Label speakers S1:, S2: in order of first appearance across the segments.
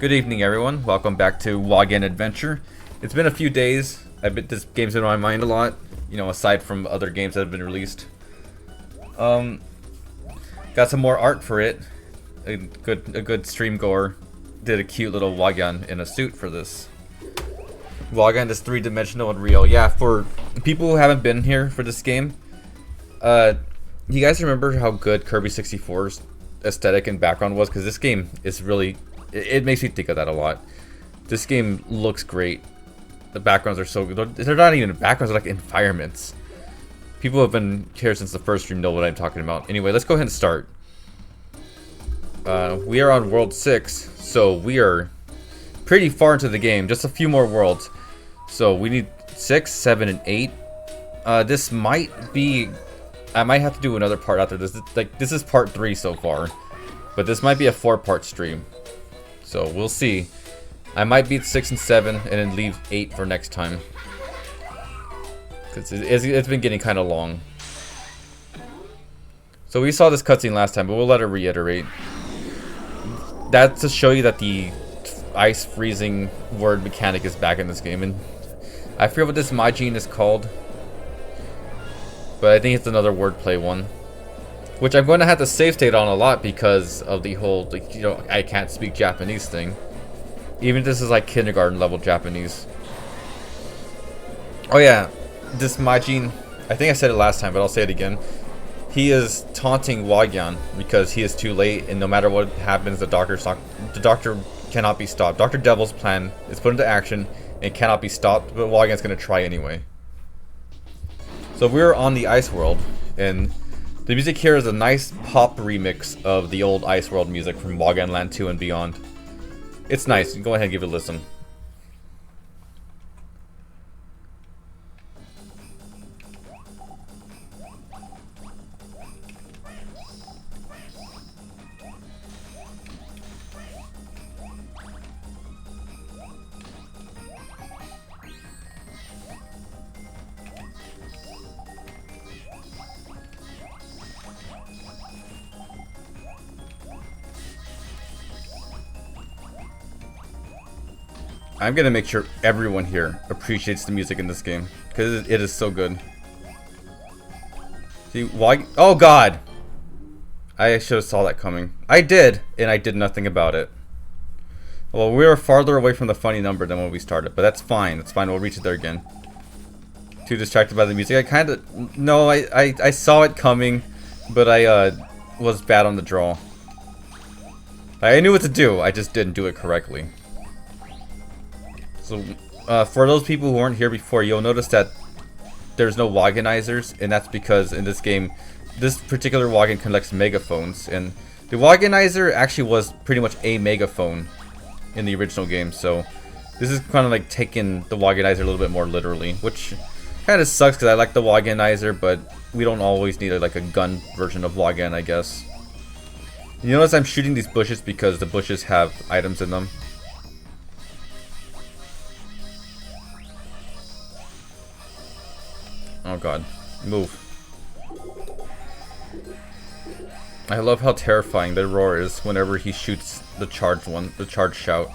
S1: Good evening, everyone. Welcome back to Wagyan Adventure. It's been a few days. This game's been on my mind a lot. You know, aside from other games that have been released. Got some more art for it. A good stream goer did a cute little Wagyan in a suit for this. Wagyan is three-dimensional and real. Yeah, for people who haven't been here for this game, you guys remember how good Kirby 64's aesthetic and background was? Because this game is really, it makes me think of that a lot. This game looks great. The backgrounds are so good. They're not even backgrounds, they're like environments. People who have been here since the first stream know what I'm talking about. Anyway, let's go ahead and start. We are on World 6, so we are pretty far into the game. Just a few more worlds. So we need 6, 7, and 8. This might be... I might have to do another part after this. This is part 3 so far. But this might be a 4-part stream. So we'll see. I might beat 6 and 7 and then leave 8 for next time. Because it's been getting kind of long. So we saw this cutscene last time, but we'll let it reiterate. That's to show you that the ice freezing word mechanic is back in this game. And I forget what this Majin is called. But I think it's another wordplay one. Which I'm going to have to save state on a lot because of the whole, like, you know, I can't speak Japanese thing. Even if this is like kindergarten level Japanese. Oh yeah, this Majin, I think I said it last time, but I'll say it again. He is taunting Wagyan because he is too late, and no matter what happens, the doctor cannot be stopped. Dr. Devil's plan is put into action and cannot be stopped, but Wagyan's going to try anyway. So we're on the Ice World, and the music here is a nice pop remix of the old Ice World music from Wagyan Land 2 and beyond. It's nice. Go ahead and give it a listen. I'm gonna make sure everyone here appreciates the music in this game because it is so good. See, why? Oh God! I should have saw that coming. I did, and I did nothing about it. Well, we were farther away from the funny number than when we started, but that's fine. It's fine. We'll reach it there again. Too distracted by the music. I kind of no. I saw it coming, but I was bad on the draw. I knew what to do. I just didn't do it correctly. So, for those people who weren't here before, you'll notice that there's no Wagyanizers, and that's because in this game, this particular Wagyan collects megaphones, and the Wagyanizer actually was pretty much a megaphone in the original game, so this is kind of like taking the Wagyanizer a little bit more literally, which kind of sucks because I like the Wagyanizer, but we don't always need like a gun version of Wagyan, I guess. You notice I'm shooting these bushes because the bushes have items in them. Oh God, move. I love how terrifying the roar is whenever he shoots the charged one, the charged shout.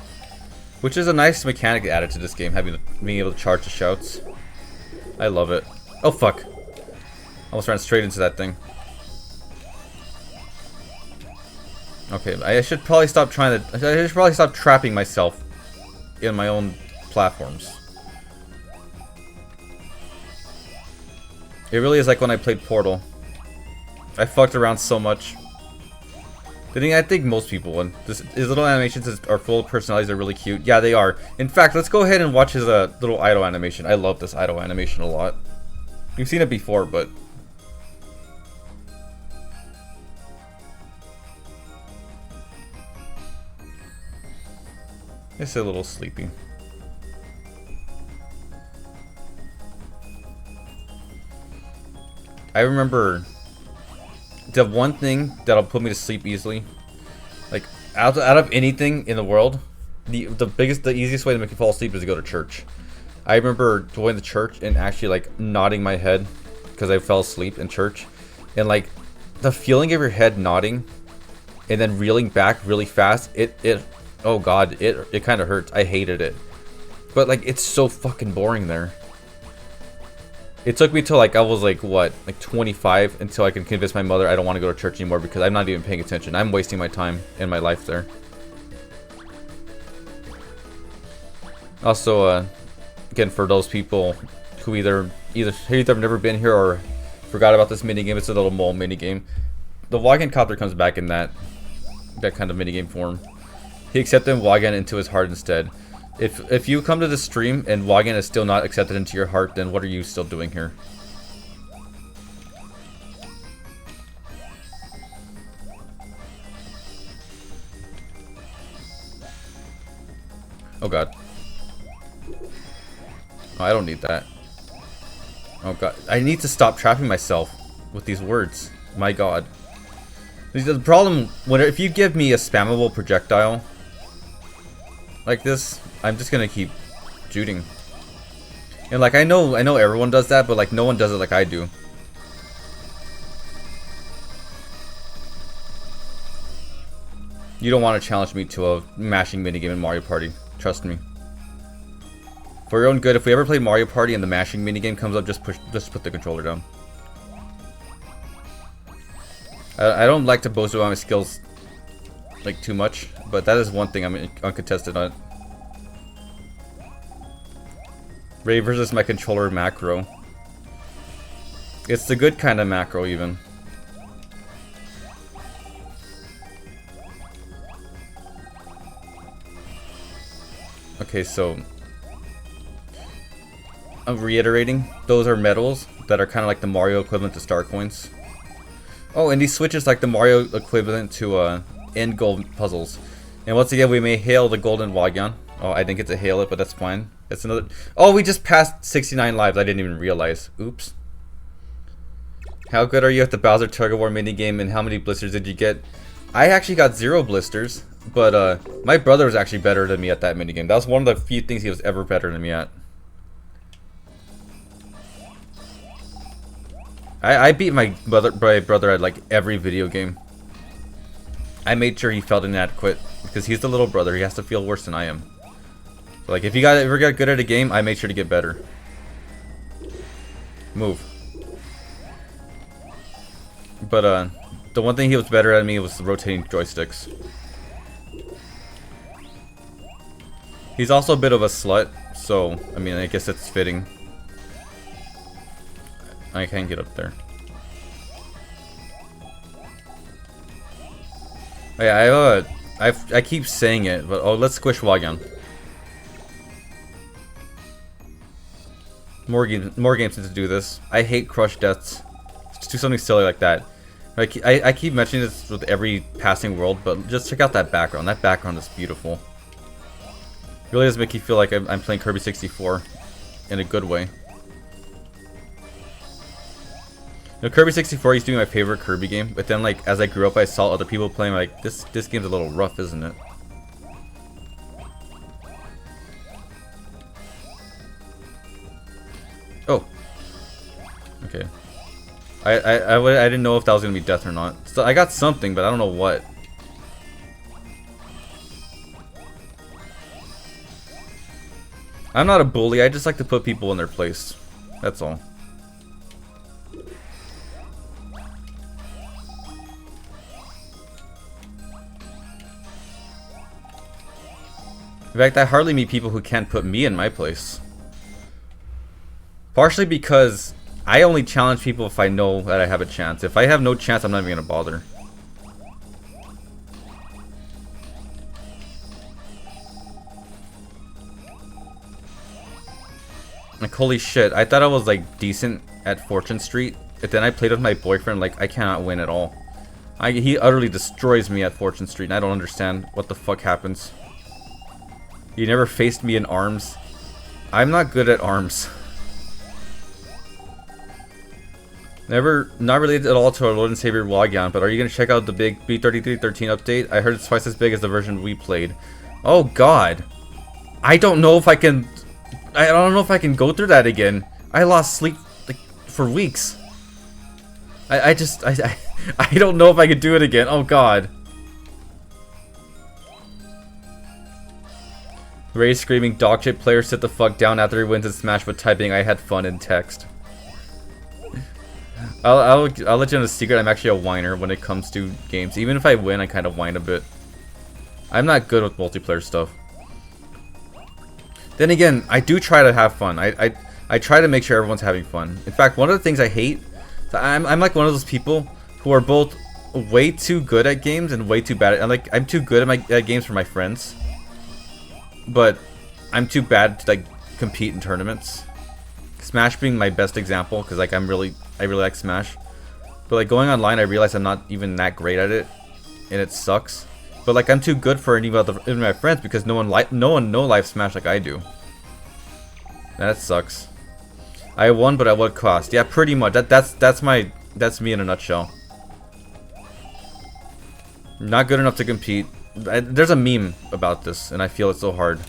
S1: Which is a nice mechanic added to this game, being able to charge the shouts. I love it. Oh fuck. Almost ran straight into that thing. Okay, I should probably stop trapping myself in my own platforms. It really is like when I played Portal. I fucked around so much. I think most people would. His little animations are full of personalities. They're really cute. Yeah, they are. In fact, let's go ahead and watch his little idle animation. I love this idle animation a lot. You've seen it before, but... it's a little sleepy. I remember the one thing that'll put me to sleep easily, like out of anything in the world, the easiest way to make you fall asleep is to go to church. I remember going to church and actually like nodding my head because I fell asleep in church, and like the feeling of your head nodding and then reeling back really fast, it Oh god, it kind of hurts. I hated it. But like, it's so fucking boring there. It took me till like I was like what, like 25 until I can convince my mother I don't want to go to church anymore because I'm not even paying attention. I'm wasting my time and my life there. Also, again, for those people who either have never been here or forgot about this minigame, it's a little mole minigame. The Wagyan copter comes back in that kind of minigame form. He accepted Wagyan into his heart instead. If you come to the stream and Wagyan is still not accepted into your heart, then what are you still doing here? Oh god. Oh, I don't need that. Oh god. I need to stop trapping myself with these words. My god. The problem, if you give me a spammable projectile like this, I'm just gonna keep shooting. And like, I know everyone does that, but like no one does it like I do. You don't want to challenge me to a mashing minigame in Mario Party. Trust me. For your own good, if we ever play Mario Party and the mashing minigame comes up, just put the controller down. I don't like to boast about my skills like too much, but that is one thing I'm uncontested on. Ray versus my controller macro. It's the good kind of macro even. Okay, so I'm reiterating, those are medals that are kind of like the Mario equivalent to star coins. Oh, and these switches like the Mario equivalent to end gold puzzles. And once again, we may hail the golden Wagyan. Oh, I didn't get to hail it, but that's fine. It's another. Oh, we just passed 69 lives. I didn't even realize. Oops. How good are you at the Bowser Tug of War minigame, and how many blisters did you get? I actually got 0 blisters, but my brother was actually better than me at that minigame. That was one of the few things he was ever better than me at. I beat my brother at like every video game. I made sure he felt inadequate because he's the little brother. He has to feel worse than I am. So like, if you ever got good at a game, I made sure to get better. Move. But the one thing he was better at me was the rotating joysticks. He's also a bit of a slut, so I mean, I guess it's fitting. I can't get up there. Oh, yeah, I keep saying it, but oh, let's squish Wagyan. More games to do this. I hate crush deaths. Just do something silly like that. I keep mentioning this with every passing world, but just check out that background. That background is beautiful. It really does make you feel like I'm playing Kirby 64 in a good way. You know, Kirby 64 used to be my favorite Kirby game, but then like as I grew up, I saw other people playing. Like this game's a little rough, isn't it? Oh, okay. I didn't know if that was gonna be death or not. So I got something, but I don't know what. I'm not a bully. I just like to put people in their place. That's all. In fact, I hardly meet people who can't put me in my place. Partially because I only challenge people if I know that I have a chance. If I have no chance, I'm not even gonna bother. Like, holy shit, I thought I was like decent at Fortune Street, but then I played with my boyfriend, like I cannot win at all. He utterly destroys me at Fortune Street, and I don't understand what the fuck happens. You never faced me in arms. I'm not good at arms. Not related at all to our Lord and Savior Wagyan, but are you gonna check out the big B3313 update? I heard it's twice as big as the version we played. Oh god. I don't know if I can go through that again. I lost sleep like for weeks. I don't know if I could do it again. Oh god. Ray screaming, dog shit player sit the fuck down after he wins in Smash, but typing I had fun in text. I'll let you know the secret. I'm actually a whiner when it comes to games. Even if I win, I kind of whine a bit. I'm not good with multiplayer stuff. Then again, I do try to have fun. I try to make sure everyone's having fun. In fact, one of the things I hate, I'm like one of those people who are both way too good at games and way too bad at, I'm too good at games for my friends, but I'm too bad to like compete in tournaments. Smash being my best example, because like I really like Smash, but like going online I realize I'm not even that great at it and it sucks. But like I'm too good for any of my friends because no one know live Smash like I do. That sucks. I won, but at what cost? Yeah, pretty much. That's me in a nutshell. Not good enough to compete. There's a meme about this, and I feel it's so hard.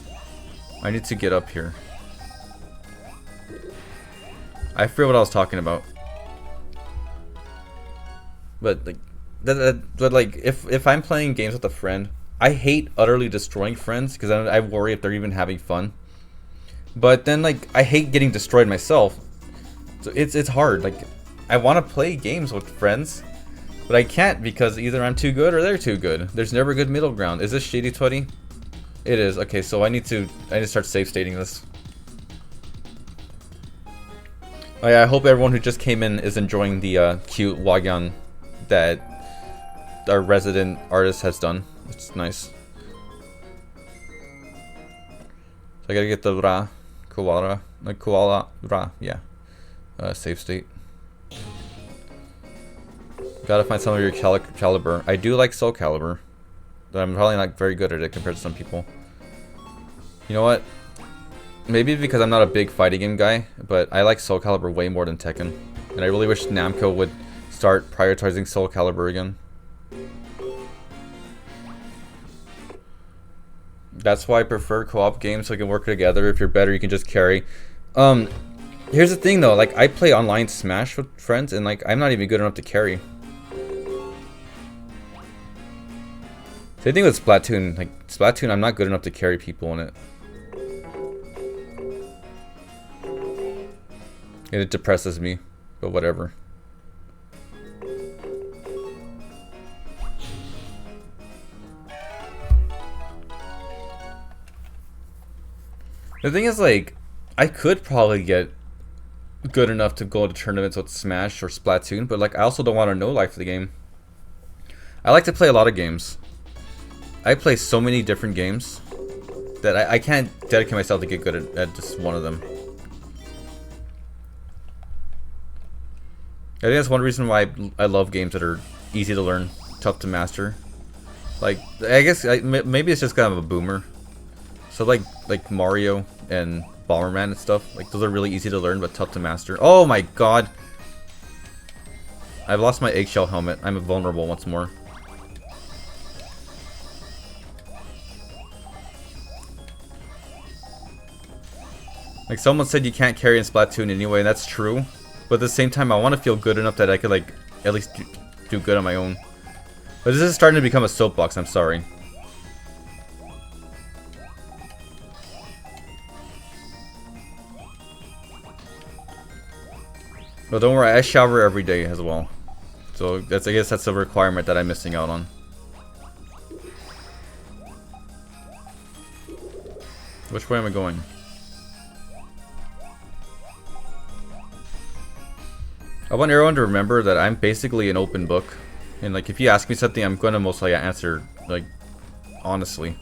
S1: I need to get up here. I forget what I was talking about. But like, if I'm playing games with a friend, I hate utterly destroying friends because I worry if they're even having fun. But then like I hate getting destroyed myself. So it's hard. Like I want to play games with friends, but I can't because either I'm too good or they're too good. There's never a good middle ground. Is this Shady 20? It is. Okay, so I need to start save stating this. Oh yeah, I hope everyone who just came in is enjoying the cute Wagyan that our resident artist has done. It's nice. So I gotta get the koala Ra, yeah. Save state. Gotta find some of your caliber. I do like Soul Calibur, but I'm probably not very good at it compared to some people. You know what? Maybe because I'm not a big fighting game guy, but I like Soul Calibur way more than Tekken. And I really wish Namco would start prioritizing Soul Calibur again. That's why I prefer co-op games so we can work together. If you're better, you can just carry. Here's the thing though, like I play online Smash with friends and like I'm not even good enough to carry. Same thing with Splatoon. Like Splatoon, I'm not good enough to carry people in it. And it depresses me, but whatever. The thing is, like, I could probably get good enough to go to tournaments with Smash or Splatoon, but like I also don't want to know life of the game. I like to play a lot of games. I play so many different games that I can't dedicate myself to get good at just one of them. I think that's one reason why I love games that are easy to learn, tough to master. Like, I guess maybe it's just kind of a boomer. So like Mario and Bomberman and stuff, like those are really easy to learn but tough to master. Oh my god! I've lost my eggshell helmet. I'm vulnerable once more. Like someone said you can't carry in Splatoon anyway, and that's true. But at the same time, I want to feel good enough that I could like at least do good on my own. But this is starting to become a soapbox, I'm sorry. But don't worry, I shower every day as well. So I guess that's a requirement that I'm missing out on. Which way am I going? I want everyone to remember that I'm basically an open book. And like if you ask me something, I'm gonna mostly answer like honestly.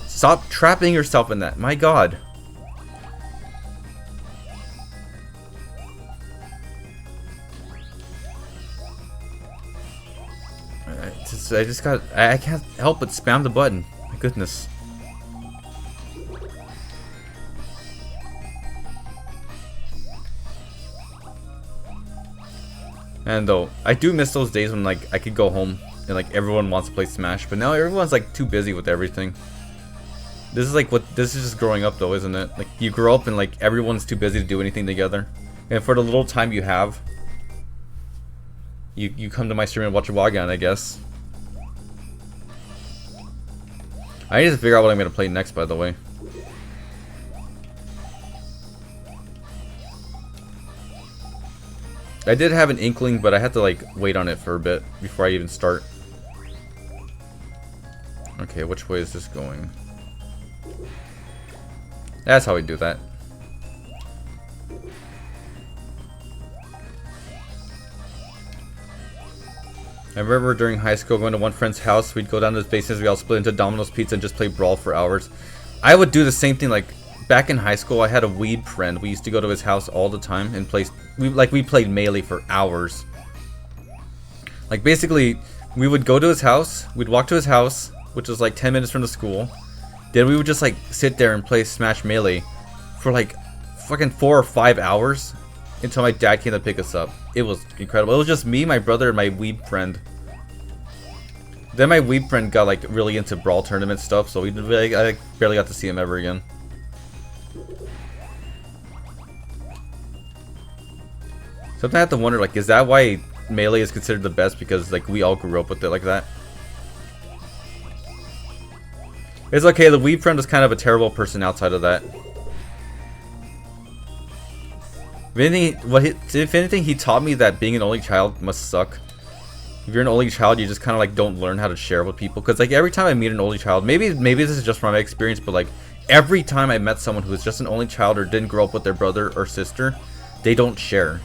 S1: Stop trapping yourself in that. My god. I can't help but spam the button. My goodness. And though, I do miss those days when like I could go home and like everyone wants to play Smash, but now everyone's like too busy with everything. This is just growing up though, isn't it? Like you grow up and like everyone's too busy to do anything together. And for the little time you have, you come to my stream and watch a Wagyan, I guess. I need to figure out what I'm gonna play next, by the way. I did have an inkling, but I had to like wait on it for a bit before I even start. Okay, which way is this going? That's how we do that. I remember during high school going to one friend's house, we'd go down to his basement, we all split into Domino's Pizza and just play Brawl for hours. I would do the same thing. Like back in high school, I had a weed friend. We used to go to his house all the time and play. We played Melee for hours. Like basically, we would go to his house. We'd walk to his house, which was like 10 minutes from the school. Then we would just like sit there and play Smash Melee for like fucking 4 or 5 hours until my dad came to pick us up. It was incredible. It was just me, my brother, and my weeb friend. Then my weeb friend got like really into Brawl tournament stuff, so I barely got to see him ever again. Sometimes I have to wonder, like, is that why Melee is considered the best? Because like we all grew up with it like that. It's okay. The weeb friend was kind of a terrible person outside of that. If anything, he taught me that being an only child must suck. If you're an only child, you just kind of like don't learn how to share with people. Because like every time I meet an only child, maybe this is just from my experience, but like every time I met someone who was just an only child or didn't grow up with their brother or sister, they don't share.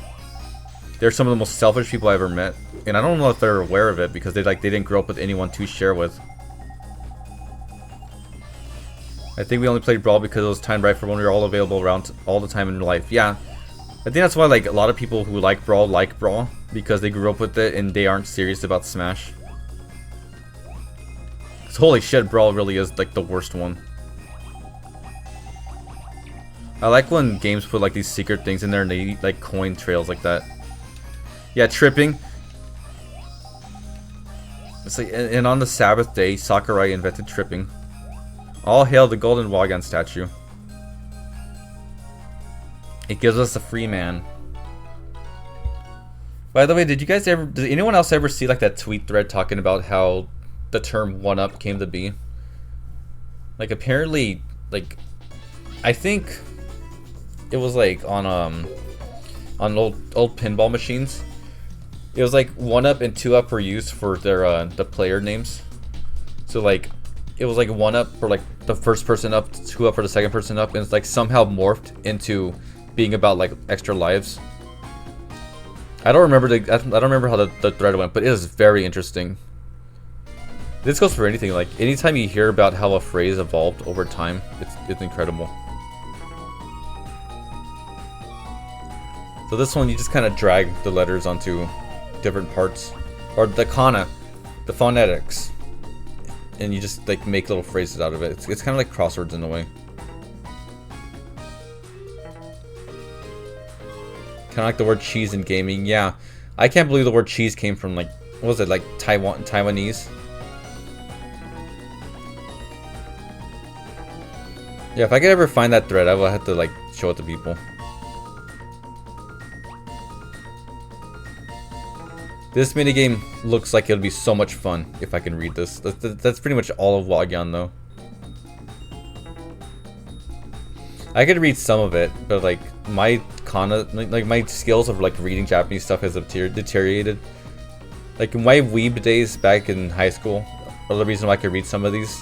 S1: They're some of the most selfish people I ever met, and I don't know if they're aware of it because they didn't grow up with anyone to share with. I think we only played Brawl because it was timed right for when we were all available around all the time in life. Yeah. I think that's why like a lot of people who like Brawl because they grew up with it and they aren't serious about Smash. 'Cause holy shit, Brawl really is like the worst one. I like when games put like these secret things in there and they eat like coin trails like that. Yeah, tripping. It's like, and on the Sabbath day, Sakurai invented tripping. All hail the golden Wagyan statue. It gives us a free man. By the way, did anyone else ever see like that tweet thread talking about how the term one-up came to be? Like apparently, like I think it was like on old pinball machines. It was like 1-up and 2-up were used for their the player names. So like it was like 1-up for like the first person up, 2-up for the second person up, and it's like somehow morphed into being about like extra lives. I don't remember how the thread went, but it is very interesting. This goes for anything. Like anytime you hear about how a phrase evolved over time, it's incredible. So this one, you just kind of drag the letters onto different parts, or the kana, the phonetics, and you just like make little phrases out of it. It's kind of like crosswords in a way. Kind of like the word cheese in gaming. Yeah, I can't believe the word cheese came from like, what was it, like Taiwanese? Yeah, if I could ever find that thread, I will have to like show it to people. This minigame looks like it'll be so much fun if I can read this. That's pretty much all of Wagyan though. I could read some of it, but like my my skills of like reading Japanese stuff has deteriorated. Like in my weeb days back in high school are the reason why I could read some of these.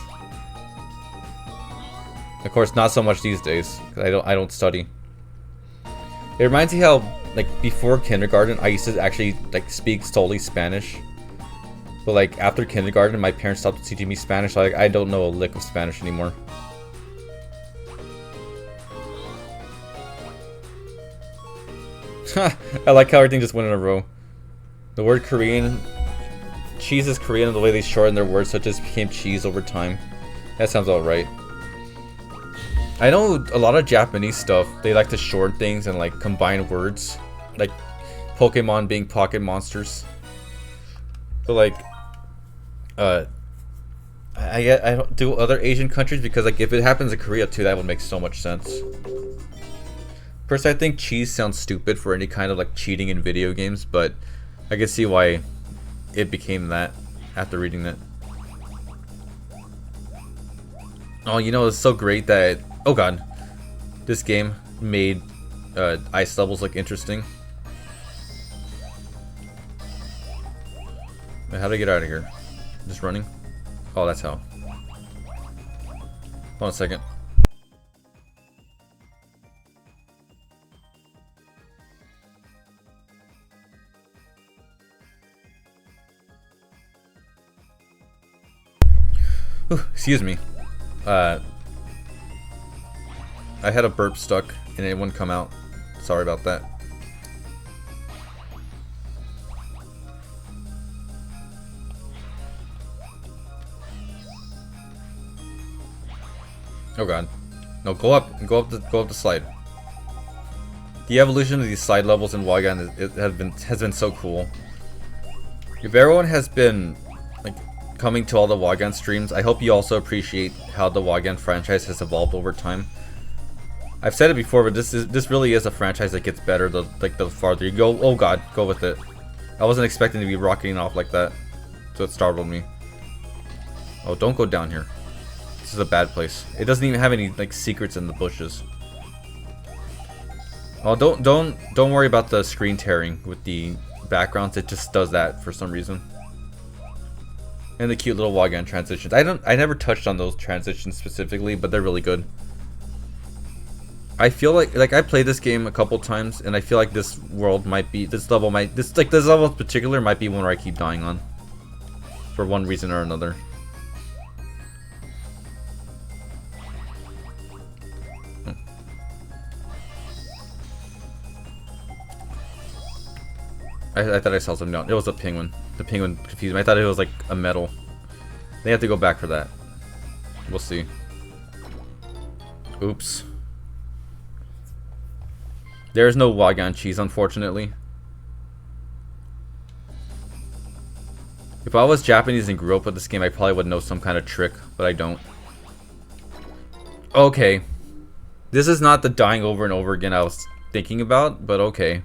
S1: Of course, not so much these days, because I don't study. It reminds me how like before kindergarten I used to actually like speak solely Spanish. But like after kindergarten my parents stopped teaching me Spanish, so like I don't know a lick of Spanish anymore. I like how everything just went in a row. The word Korean, cheese is Korean, and the way they shorten their words, so it just became cheese over time. That sounds alright. I know a lot of Japanese stuff, they like to shorten things and like combine words. Like Pokemon being pocket monsters. But like, I don't do other Asian countries, because like if it happens in Korea too, that would make so much sense. Personally, I think cheese sounds stupid for any kind of like cheating in video games, but I can see why it became that after reading that. Oh, you know, it's so great that... Oh god. This game made ice levels look interesting. Wait, how do I get out of here? Just running? Oh, that's how. Hold on a second. Ooh, excuse me. I had a burp stuck and it wouldn't come out. Sorry about that. Oh god. No, go up the slide. The evolution of these slide levels in Wagyan has been so cool. If everyone has been like coming to all the Wagyan streams, I hope you also appreciate how the Wagyan franchise has evolved over time. I've said it before, but this really is a franchise that gets better the farther you go. Oh god, go with it. I wasn't expecting to be rocketing off like that, so it startled me. Oh, don't go down here. This is a bad place. It doesn't even have any like secrets in the bushes. Oh, don't worry about the screen tearing with the backgrounds. It just does that for some reason. And the cute little Wagyan transitions. I never touched on those transitions specifically, but they're really good. I feel like I played this game a couple times, and I feel like this level in particular might be one where I keep dying on, for one reason or another. I thought I saw something down. It was a penguin. The penguin confused me. I thought it was like a medal. They have to go back for that. We'll see. Oops. There's no Wagyan cheese, unfortunately. If I was Japanese and grew up with this game, I probably would know some kind of trick, but I don't. Okay. This is not the dying over and over again I was thinking about, but okay.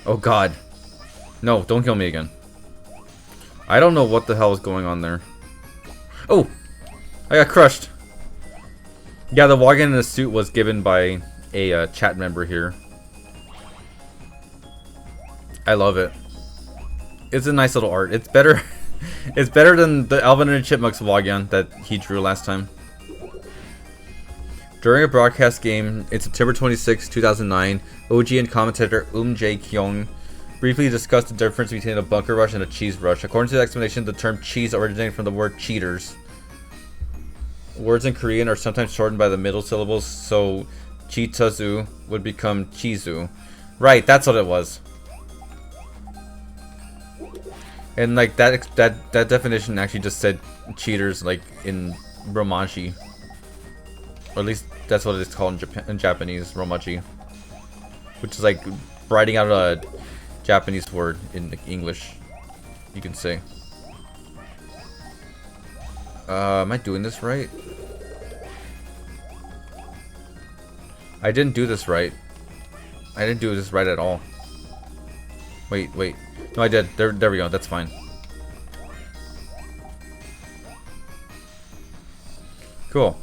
S1: Oh god. No, don't kill me again. I don't know what the hell is going on there. Oh! I got crushed. Yeah, the Wagyan in the suit was given by a chat member here. I love it. It's a nice little art. It's better it's better than the Alvin and the Chipmunks Wagyan that he drew last time. During a broadcast game in September 26, 2009, OG and commentator Jae Kyung briefly discussed the difference between a bunker rush and a cheese rush. According to the explanation, the term cheese originated from the word cheaters. Words in Korean are sometimes shortened by the middle syllables, so chitazu would become chizu. Right, that's what it was. And like that definition actually just said cheaters like in Romaji. Or at least that's what it's called in Japanese, Romaji. Which is like writing out a Japanese word in English, you can say. Am I doing this right? I didn't do this right. I didn't do this right at all. Wait. No, I did. There we go. That's fine. Cool.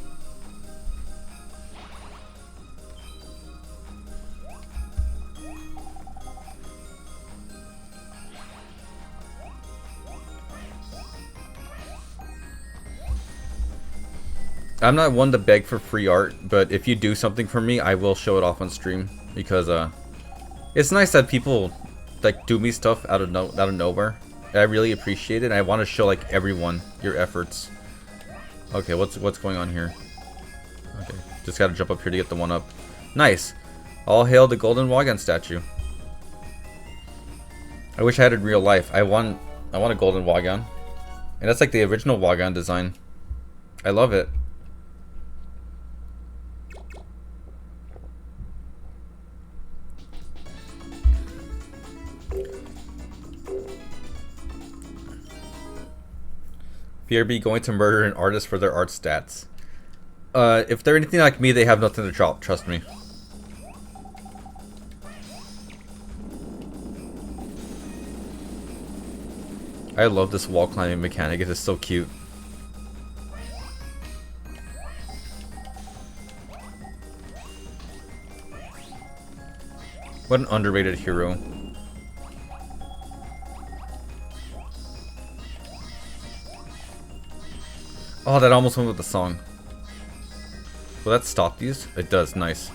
S1: I'm not one to beg for free art, but if you do something for me, I will show it off on stream, because it's nice that people like do me stuff out of nowhere. I really appreciate it. And I want to show like everyone your efforts. Okay, what's going on here? Okay, just gotta jump up here to get the one up. Nice. All hail the golden Wagyan statue. I wish I had it in real life. I want a golden Wagyan, and that's like the original Wagyan design. I love it. BRB going to murder an artist for their art stats. If they're anything like me, they have nothing to drop, trust me. I love this wall climbing mechanic. It is so cute. What an underrated hero. Oh, that almost went with the song. Will that stop these? It does. Nice.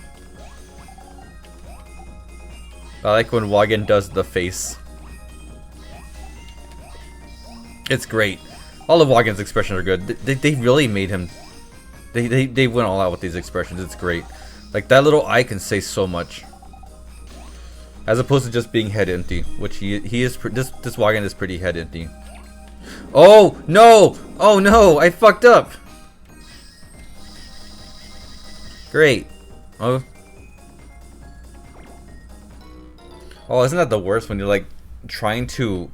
S1: I like when Wagyan does the face. It's great. All of Wagyan's expressions are good. They really made him... They went all out with these expressions. It's great. Like, that little eye can say so much. As opposed to just being head empty. Which he is... This Wagyan is pretty head empty. Oh, no! Oh, no! I fucked up! Great. Oh. Oh, isn't that the worst when you're like trying to...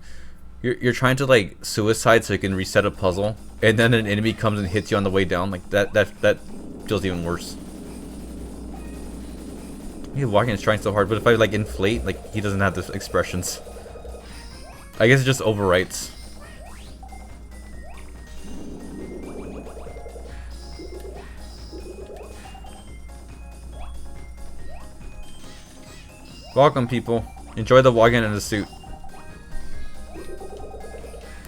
S1: You're trying to like suicide so you can reset a puzzle, and then an enemy comes and hits you on the way down. Like that feels even worse. He's walking and trying so hard, but if I like inflate, like he doesn't have the expressions. I guess it just overwrites. Welcome, people. Enjoy the Wagyan in the suit.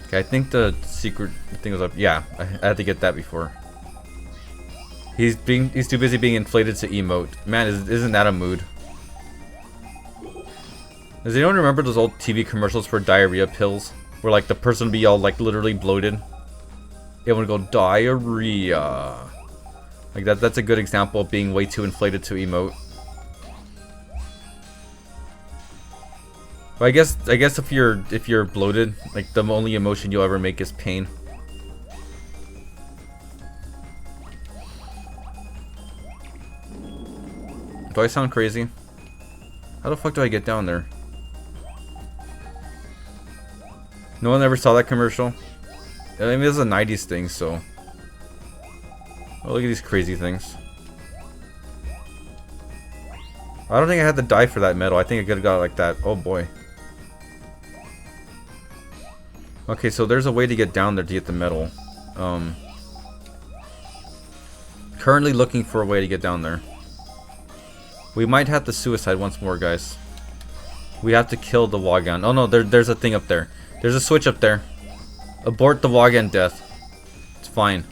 S1: Okay, I think the secret thing was up. Yeah, I had to get that before. He's too busy being inflated to emote. Man, isn't that a mood? Does anyone remember those old TV commercials for diarrhea pills? Where like the person would be all like literally bloated? It would go diarrhea. Like that's a good example of being way too inflated to emote. But I guess if you're bloated, like the only emotion you'll ever make is pain. Do I sound crazy? How the fuck do I get down there? No one ever saw that commercial? I mean, this is a 90s thing, so... Oh, look at these crazy things. I don't think I had to die for that medal. I think I could have got it like that. Oh boy. Okay, so there's a way to get down there to get the medal. Currently looking for a way to get down there. We might have to suicide once more, guys. We have to kill the Wagyan. Oh no, there's a thing up there. There's a switch up there. Abort the Wagyan death. It's fine.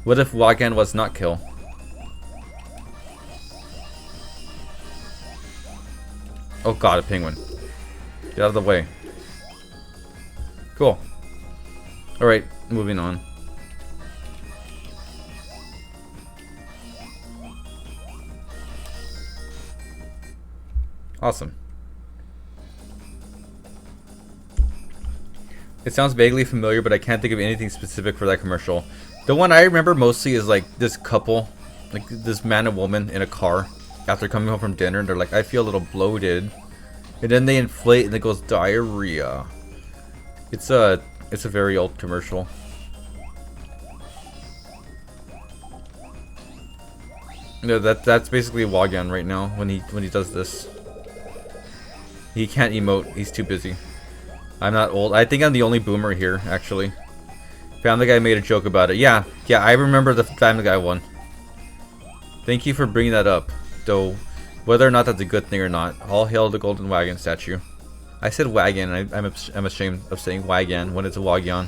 S1: What if Wagyan was not kill? Oh god, a penguin. Get out of the way. Cool. Alright, moving on. Awesome. It sounds vaguely familiar, but I can't think of anything specific for that commercial. The one I remember mostly is like this couple, like this man and woman in a car after coming home from dinner. They're like, I feel a little bloated. And then they inflate and it goes diarrhea. It's a very old commercial. No, that's basically Wagyan right now when he does this. He can't emote, he's too busy. I'm not old. I think I'm the only boomer here, actually. Family Guy made a joke about it. Yeah, I remember the Family Guy one. Thank you for bringing that up, though. Whether or not that's a good thing or not, all hail the golden Wagyan statue. I said Wagyan, and I'm ashamed of saying Wagyan when it's a Wagyan.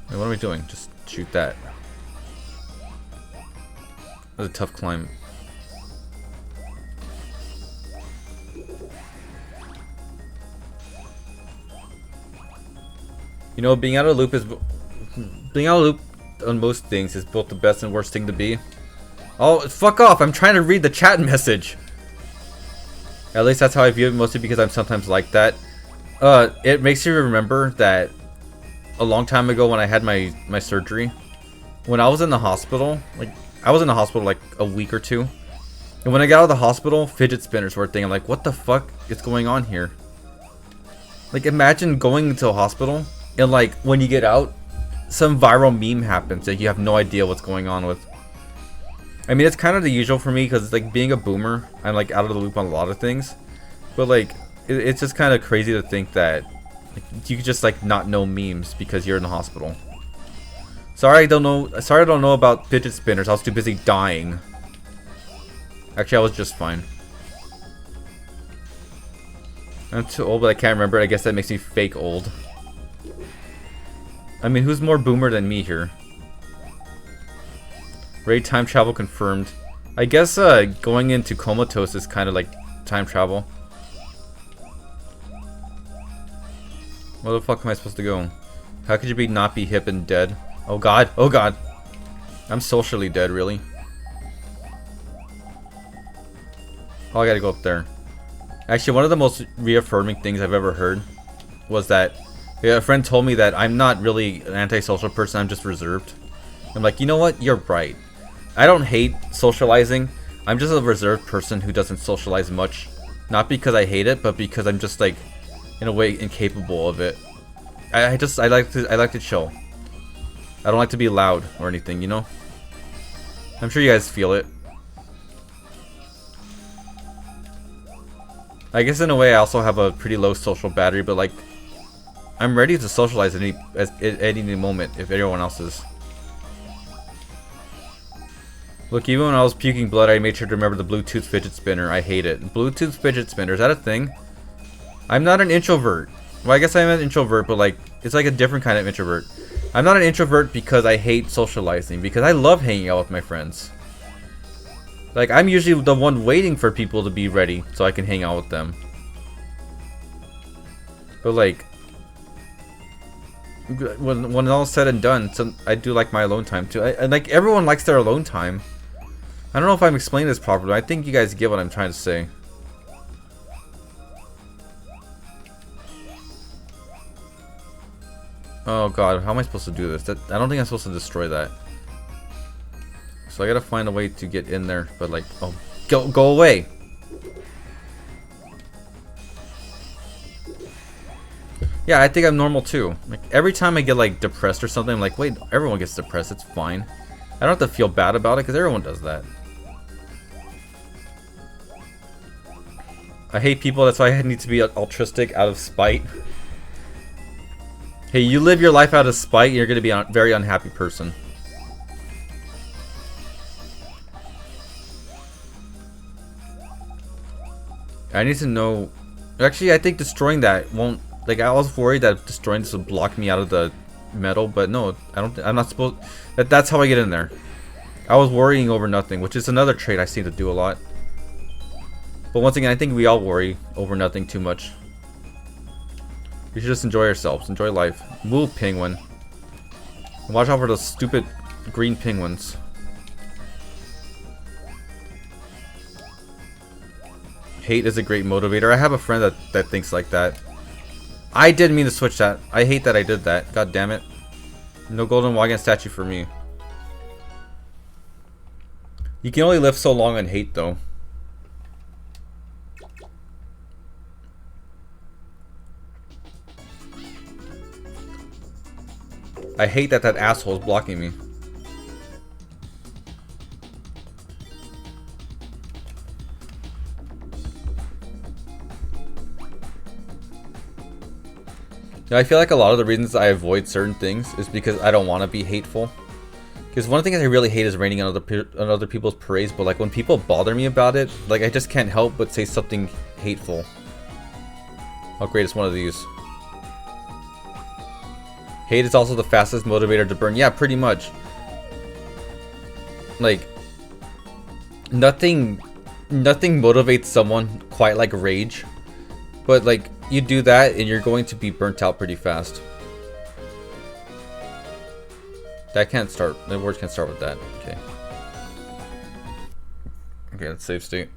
S1: Wait, what are we doing? Just shoot that. That's a tough climb. You know, being out of loop on most things is both the best and worst thing to be. Oh, fuck off! I'm trying to read the chat message. At least that's how I view it, mostly because I'm sometimes like that. It makes you remember that a long time ago when I had my surgery, when I was in the hospital, like I was in the hospital like a week or two, and when I got out of the hospital, fidget spinners were a thing. I'm like, what the fuck is going on here? Like, imagine going into a hospital and like when you get out, some viral meme happens that you have no idea what's going on with. I mean, it's kind of the usual for me because like being a boomer, I'm like out of the loop on a lot of things. But like, it's just kind of crazy to think that like, you could just like not know memes because you're in the hospital. Sorry, I don't know about fidget spinners. I was too busy dying. Actually, I was just fine. I'm too old, but I can't remember. I guess that makes me fake old. I mean, who's more boomer than me here? Raid time travel confirmed. I guess going into comatose is kind of like time travel. Where the fuck am I supposed to go? How could you not be hip and dead? Oh god, oh god. I'm socially dead, really. Oh, I gotta go up there. Actually, one of the most reaffirming things I've ever heard was that a friend told me that I'm not really an antisocial person, I'm just reserved. I'm like, you know what? You're right. I don't hate socializing. I'm just a reserved person who doesn't socialize much. Not because I hate it, but because I'm just like, in a way, incapable of it. I like to chill. I don't like to be loud or anything, you know? I'm sure you guys feel it. I guess in a way I also have a pretty low social battery, but like I'm ready to socialize at any moment if everyone else is. Look, even when I was puking blood, I made sure to remember the Bluetooth fidget spinner. I hate it. Bluetooth fidget spinner, is that a thing? I'm not an introvert. Well, I guess I'm an introvert, but like it's like a different kind of introvert. I'm not an introvert because I hate socializing, because I love hanging out with my friends. Like, I'm usually the one waiting for people to be ready so I can hang out with them. But like, when all's said and done, so I do like my alone time too. And like, everyone likes their alone time. I don't know if I'm explaining this properly. I think you guys get what I'm trying to say. Oh god, how am I supposed to do this? I don't think I'm supposed to destroy that. So I gotta find a way to get in there, but like, oh, go away! Yeah, I think I'm normal too. Like, every time I get like depressed or something, I'm like, wait, everyone gets depressed, it's fine. I don't have to feel bad about it, because everyone does that. I hate people, that's why I need to be altruistic out of spite. Hey, you live your life out of spite, you're gonna be a very unhappy person. I need to know. Actually, I think destroying that won't. Like, I was worried that destroying this would block me out of the metal, but no, I don't. I'm not supposed. That's how I get in there. I was worrying over nothing, which is another trait I seem to do a lot. But once again, I think we all worry over nothing too much. We should just enjoy ourselves, enjoy life. Move, penguin. And watch out for those stupid green penguins. Hate is a great motivator. I have a friend that thinks like that. I didn't mean to switch that. I hate that I did that. God damn it. No golden Wagyan statue for me. You can only live so long on hate, though. I hate that asshole is blocking me. I feel like a lot of the reasons I avoid certain things is because I don't want to be hateful. Because one thing I really hate is raining on other people's parades, but like when people bother me about it, like I just can't help but say something hateful. Oh great, it's one of these. Hate is also the fastest motivator to burn. Yeah, pretty much. Like, nothing motivates someone quite like rage. But like, you do that and you're going to be burnt out pretty fast. That can't start. The words can't start with that. Okay. Okay, let's save state.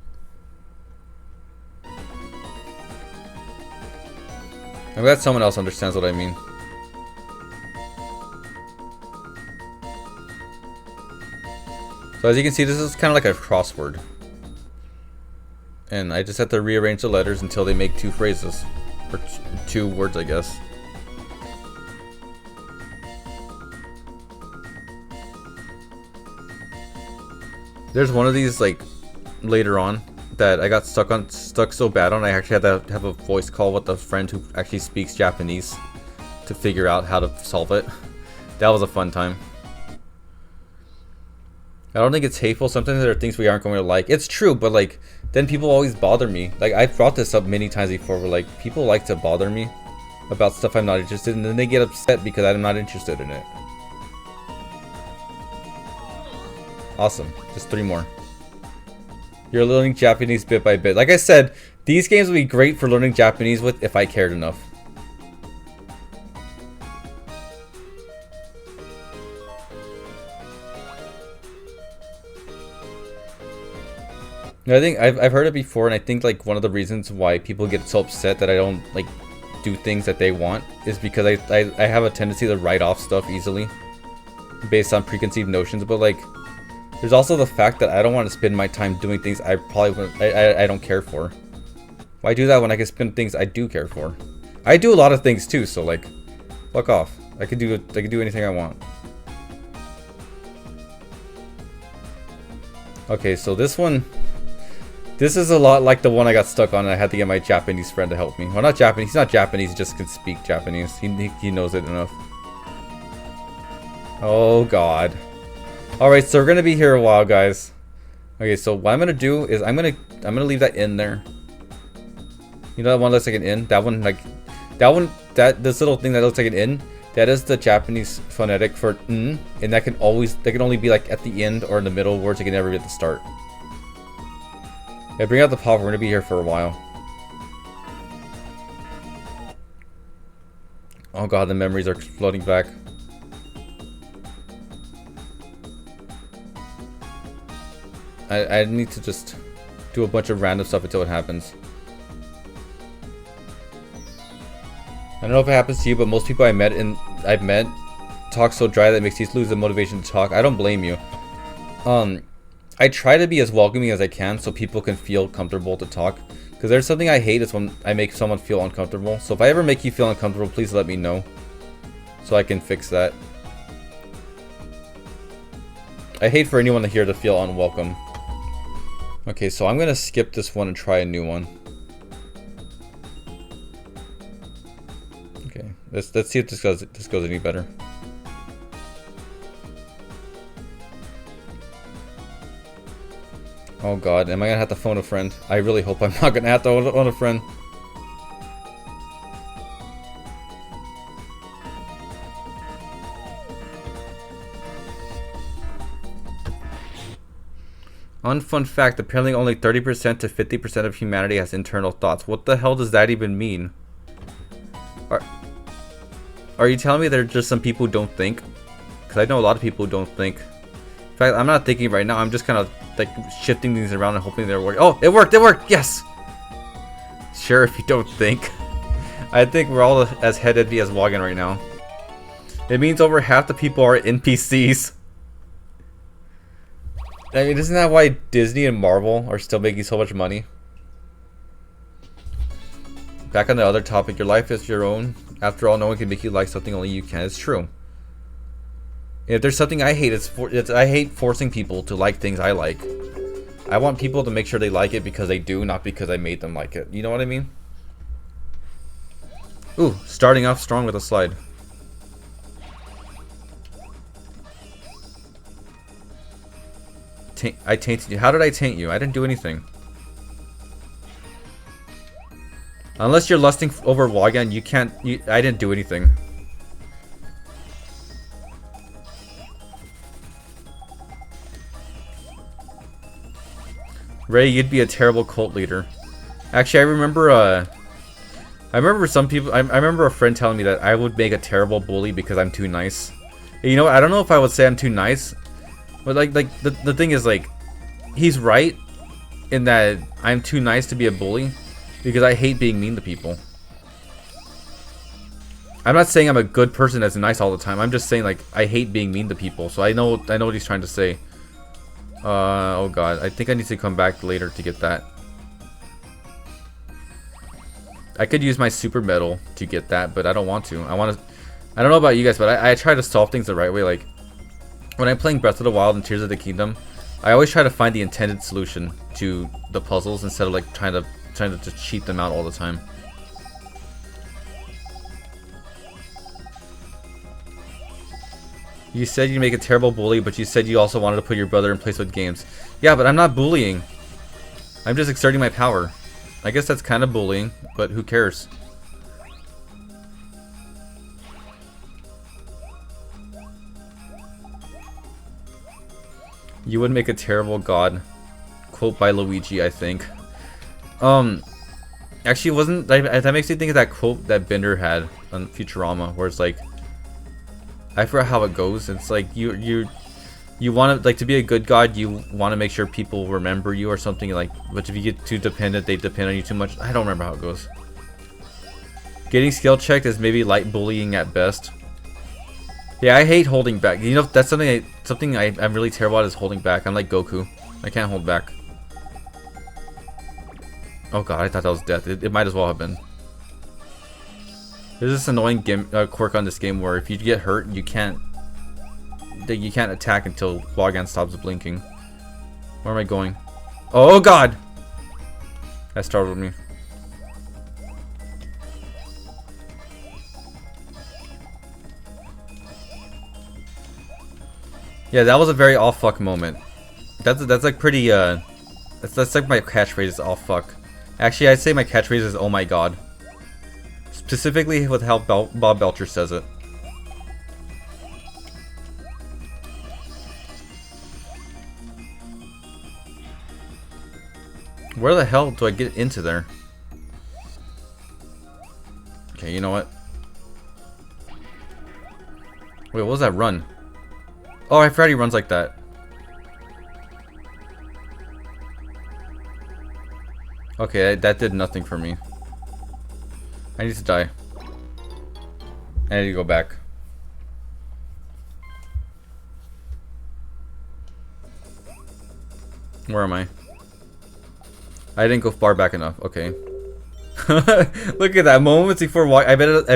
S1: I'm glad someone else understands what I mean. So as you can see, this is kind of like a crossword. And I just have to rearrange the letters until they make two phrases. Or two words, I guess. There's one of these like later on that I got stuck so bad on. I actually had to have a voice call with a friend who actually speaks Japanese to figure out how to solve it. That was a fun time. I don't think it's hateful. Sometimes there are things we aren't going to like. It's true, but like then people always bother me. Like I've brought this up many times before where like people like to bother me about stuff I'm not interested in, and then they get upset because I'm not interested in it. Awesome. Just 3 more. You're learning Japanese bit by bit. Like I said, these games would be great for learning Japanese with if I cared enough. I think I've heard it before, and I think like one of the reasons why people get so upset that I don't like do things that they want is because I have a tendency to write off stuff easily based on preconceived notions. But like there's also the fact that I don't want to spend my time doing things I don't care for. Why do that when I can spend things I do care for? I do a lot of things too, so like fuck off. I can do anything I want. Okay, so this is a lot like the one I got stuck on, and I had to get my Japanese friend to help me. Well, not Japanese. He's not Japanese. He just can speak Japanese. He knows it enough. Oh, God. Alright, so we're going to be here a while, guys. Okay, so what I'm going to do is I'm going to leave that in there. You know that one looks like an in? That one, like... This little thing that looks like an in, that is the Japanese phonetic for n, and that can only be like at the end or in the middle words. It can never be at the start. Yeah, bring out the pop. We're gonna be here for a while. Oh god, the memories are floating back. I need to just do a bunch of random stuff until it happens. I don't know if it happens to you, but most people I've met talk so dry that it makes you lose the motivation to talk. I don't blame you. I try to be as welcoming as I can so people can feel comfortable to talk. Because there's something I hate is when I make someone feel uncomfortable. So if I ever make you feel uncomfortable, please let me know so I can fix that. I hate for anyone here to feel unwelcome. Okay, so I'm gonna skip this one and try a new one. Okay, let's see if this goes any better. Oh god, am I gonna have to phone a friend? I really hope I'm not gonna have to phone a friend. Unfun fact, apparently only 30% to 50% of humanity has internal thoughts. What the hell does that even mean? Are you telling me there are just some people who don't think? Because I know a lot of people who don't think. In fact, I'm not thinking right now. I'm just kind of like shifting things around and hoping they're working. Oh, it worked! It worked! Yes! Sure, if you don't think. I think we're all as head envy as Wagyan right now. It means over half the people are NPCs. I mean, isn't that why Disney and Marvel are still making so much money? Back on the other topic, your life is your own. After all, no one can make you like something, only you can. It's true. If there's something I hate, I hate forcing people to like things I like. I want people to make sure they like it because they do, not because I made them like it. You know what I mean? Ooh, starting off strong with a slide. I tainted you. How did I taint you? I didn't do anything. Unless you're lusting over Wagyan, you can't... I didn't do anything. Ray, you'd be a terrible cult leader. Actually, I remember some people... I remember a friend telling me that I would make a terrible bully because I'm too nice. You know what? I don't know if I would say I'm too nice. But like the thing is, like, he's right in that I'm too nice to be a bully because I hate being mean to people. I'm not saying I'm a good person that's nice all the time. I'm just saying, like, I hate being mean to people. So I know what he's trying to say. Oh god, I think I need to come back later to get that. I could use my super medal to get that, but I don't want to. I don't know about you guys, but I try to solve things the right way. Like, when I'm playing Breath of the Wild and Tears of the Kingdom, I always try to find the intended solution to the puzzles instead of like trying to just cheat them out all the time. You said you'd make a terrible bully, but you said you also wanted to put your brother in place with games. Yeah, but I'm not bullying. I'm just exerting my power. I guess that's kind of bullying, but who cares? You would make a terrible god. Quote by Luigi, I think. Actually, wasn't that makes me think of that quote that Bender had on Futurama, where it's like, I forgot how it goes. It's like you want to, like, to be a good god, you want to make sure people remember you or something, like, but if you get too dependent, they depend on you too much. I don't remember how it goes. Getting skill checked is maybe light bullying at best. Yeah, I hate holding back. You know, that's something I'm really terrible at, is holding back. I'm like Goku. I can't hold back. Oh god, I thought that was death. It might as well have been. There's this annoying quirk on this game where if you get hurt, you can't attack until Wagyan stops blinking. Where am I going? Oh god! That startled me. Yeah, that was a very all fuck moment. That's like pretty that's like my catchphrase is all fuck. Actually, I'd say my catchphrase is oh my god. Specifically with how Bob Belcher says it. Where the hell do I get into there? Okay, you know what? Wait, what was that run? Oh, I forgot he runs like that. Okay, that did nothing for me. I need to die. I need to go back. Where am I? I didn't go far back enough. Okay. Look at that. Moments before I bet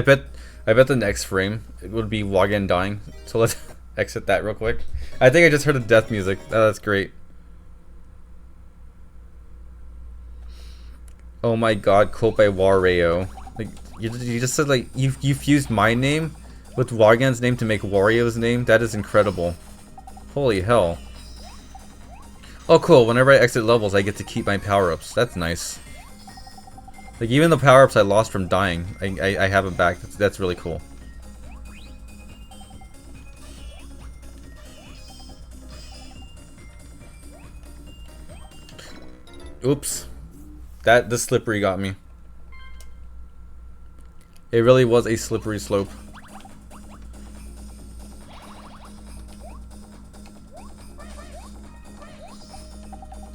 S1: the next frame it would be Wagyan dying. So let's exit that real quick. I think I just heard the death music. Oh, that's great. Oh my god, quote by Wario. Like you just said, like, you fused my name with Wagyan's name to make Wario's name. That is incredible. Holy hell. Oh cool, whenever I exit levels I get to keep my power-ups. That's nice. Like, even the power-ups I lost from dying, I have them back. That's really cool. Oops. The slippery got me. It really was a slippery slope.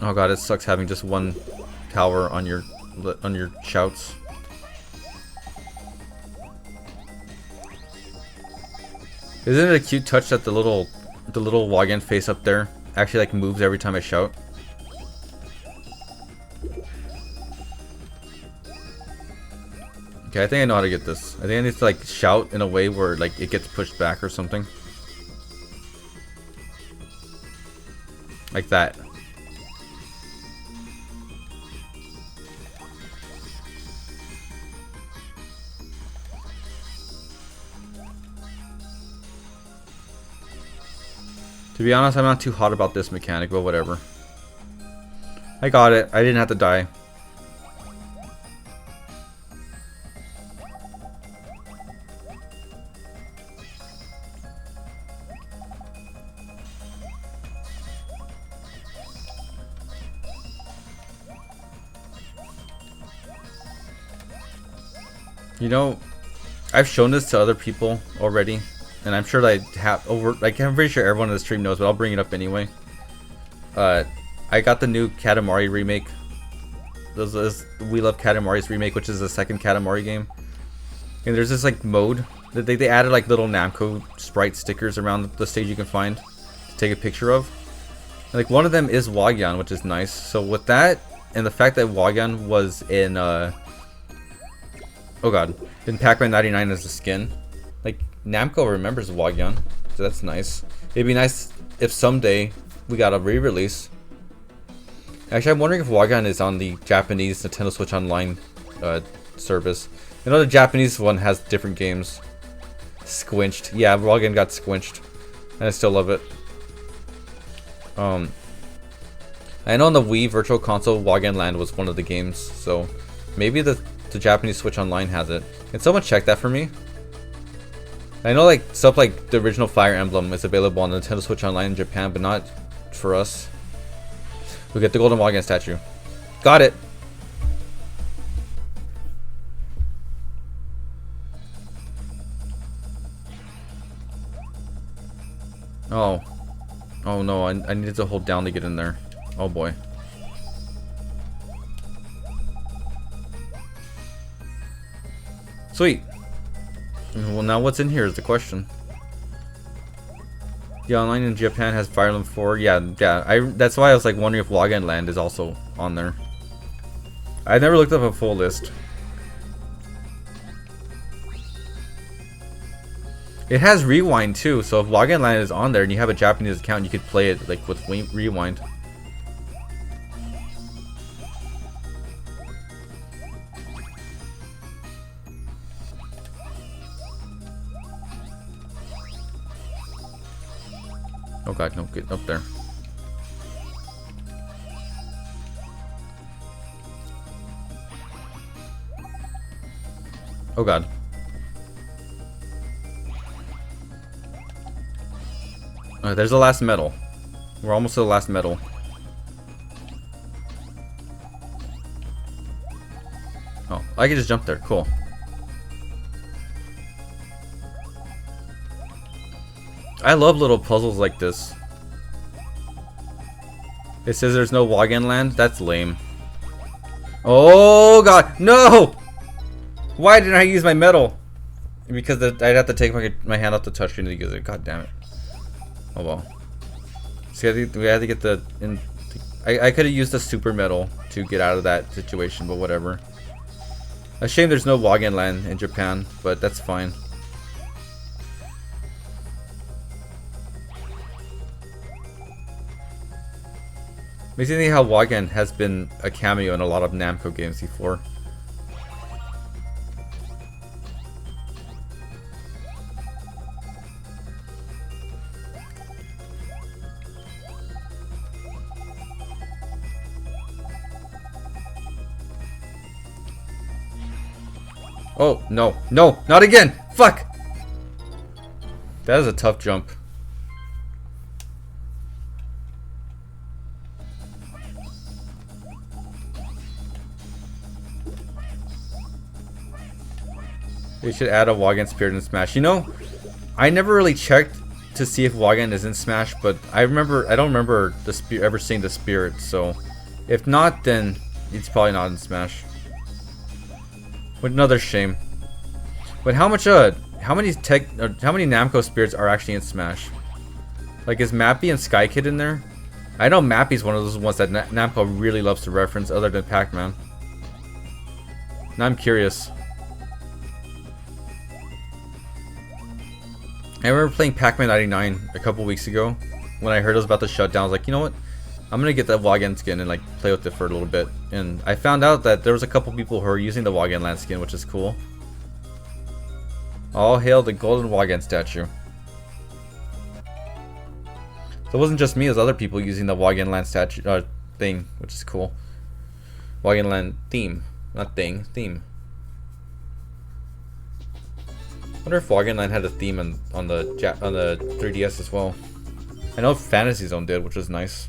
S1: Oh god, it sucks having just one tower on your shouts. Isn't it a cute touch that the little Wagyan face up there actually like moves every time I shout? Okay, I think I know how to get this. I think I need to like shout in a way where like it gets pushed back or something. Like that. To be honest, I'm not too hot about this mechanic, but whatever. I got it. I didn't have to die. You know, I've shown this to other people already, and I'm sure that I have like, I'm pretty sure everyone in the stream knows, but I'll bring it up anyway. I got the new Katamari remake. We Love Katamari's remake, which is the second Katamari game. And there's this like mode that they added like little Namco sprite stickers around the stage you can find to take a picture of. And, like, one of them is Wagyan, which is nice. So with that, and the fact that Wagyan was in oh god, in Pac-Man 99 as a skin, like, Namco remembers Wagyan, so that's nice. It'd be nice if someday we got a re-release. Actually, I'm wondering if Wagyan is on the Japanese Nintendo Switch Online service. I know the Japanese one has different games. Squinched. Yeah, Wagyan got squinched. And I still love it. I know on the Wii Virtual Console, Wagyan Land was one of the games. So maybe the Japanese Switch Online has it. Can someone check that for me? I know like stuff like the original Fire Emblem is available on the Nintendo Switch Online in Japan, but not for us. We get the Golden Wagyan statue. Got it! Oh. Oh no, I needed to hold down to get in there. Oh boy. Sweet. Well, now what's in here is the question. The online in Japan has Fire Emblem 4. Yeah. That's why I was like wondering if Wagyan Land is also on there. I never looked up a full list. It has Rewind too, so if Wagyan Land is on there and you have a Japanese account, you could play it like with Rewind. Oh god, no, get up there. Oh god. Alright, there's the last medal. We're almost to the last medal. Oh, I can just jump there. Cool. I love little puzzles like this. It says there's no Wagyan Land? That's lame. Oh god, no! Why didn't I use my medal? Because I'd have to take my hand off the touchscreen to use it. God damn it. Oh well. See, we had to get the... I could have used the super medal to get out of that situation, but whatever. A shame there's no Wagyan Land in Japan, but that's fine. Makes me think how Wagyan has been a cameo in a lot of Namco games before. Oh, no. No, not again! Fuck! That is a tough jump. They should add a Wagyan Spirit in Smash. You know, I never really checked to see if Wagyan is in Smash, but I don't remember ever seeing the Spirit, so if not, then it's probably not in Smash. What another shame. But how many Namco Spirits are actually in Smash? Like, is Mappy and Sky Kid in there? I know Mappy's one of those ones that Namco really loves to reference, other than Pac-Man. Now I'm curious. I remember playing Pac-Man 99 a couple weeks ago. When I heard it was about to shut down, I was like, you know what? I'm gonna get that Wagyan skin and like play with it for a little bit. And I found out that there was a couple people who are using the Wagyan Land skin, which is cool. All hail the golden Wagyan statue. So it wasn't just me, it was other people using the Wagyan Land statue thing, which is cool. Wagyan Land theme, not thing, theme. I wonder if Wagyan Land had a theme on the 3DS as well. I know Fantasy Zone did, which was nice.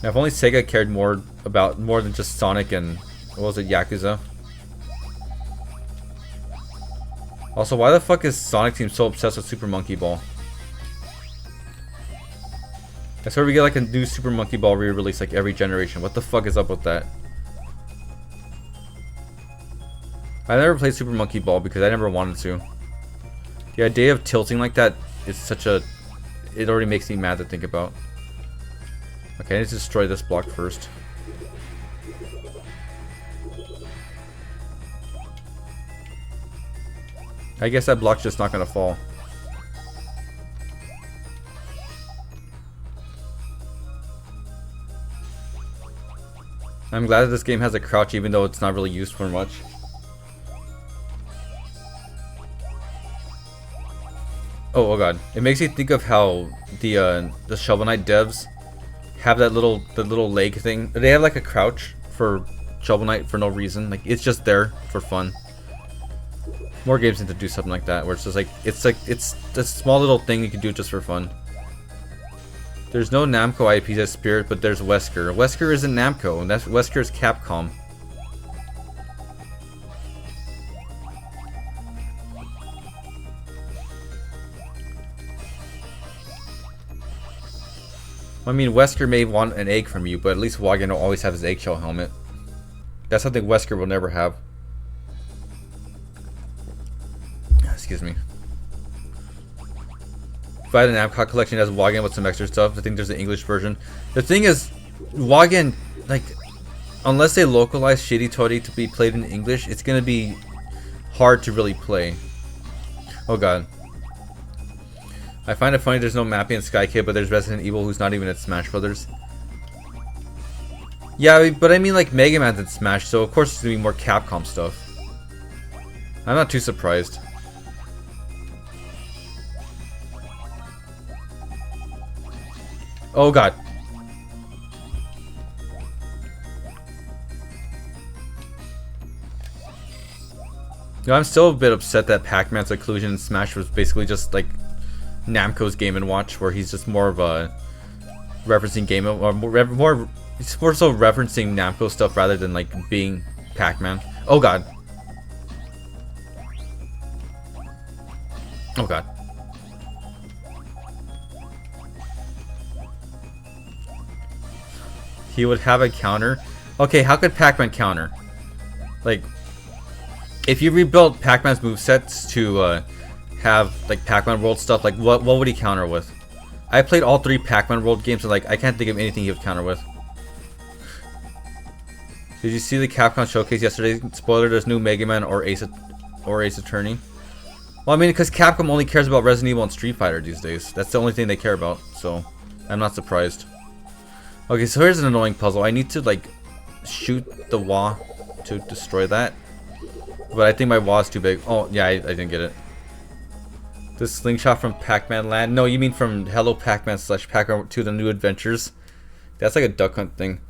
S1: Now, if only Sega cared more than just Sonic and what was it, Yakuza. Also, why the fuck is Sonic Team so obsessed with Super Monkey Ball? I swear we get like a new Super Monkey Ball re-release like every generation. What the fuck is up with that? I never played Super Monkey Ball because I never wanted to. The idea of tilting like that is such a... It already makes me mad to think about. Okay, I need to destroy this block first. I guess that block's just not gonna fall. I'm glad that this game has a crouch even though it's not really used for much. Oh god. It makes you think of how the Shovel Knight devs have that little leg thing. They have like a crouch for Shovel Knight for no reason. Like it's just there for fun. More games need to do something like that where it's just like it's a small little thing you can do just for fun. There's no Namco IPs as Spirit, but there's Wesker. Wesker isn't Namco, and that's Wesker is Capcom. I mean, Wesker may want an egg from you, but at least Wagyan will always have his eggshell helmet. That's something Wesker will never have. Excuse me. If I had an Amcot collection as Wagyan with some extra stuff, I think there's an English version. The thing is, Wagyan, like, unless they localize Shitty Toady to be played in English, it's gonna be hard to really play. Oh god. I find it funny there's no Mappy and Sky Kid, but there's Resident Evil who's not even at Smash Brothers. Yeah, but I mean like Mega Man's in Smash, so of course there's gonna be more Capcom stuff. I'm not too surprised. Oh god. You know, I'm still a bit upset that Pac-Man's inclusion in Smash was basically just like Namco's Game & Watch, where he's just more of a referencing it's more so referencing Namco stuff rather than like being Pac-Man. Oh god. Oh god. He would have a counter. Okay, how could Pac-Man counter? Like, if you rebuilt Pac-Man's movesets to have like Pac-Man World stuff, like what would he counter with? I played all 3 Pac-Man World games and like I can't think of anything he would counter with. Did you see the Capcom showcase yesterday? Spoiler, there's new Mega Man or Ace Attorney. Well, I mean, because Capcom only cares about Resident Evil and Street Fighter these days. That's the only thing they care about, so I'm not surprised. Okay, so here's an annoying puzzle. I need to like shoot the wah to destroy that. But I think my wah is too big. Oh, yeah, I didn't get it. This slingshot from Pac-Man Land? No, you mean from Hello Pac-Man / Pac-Man 2 The New Adventures. That's like a duck hunt thing.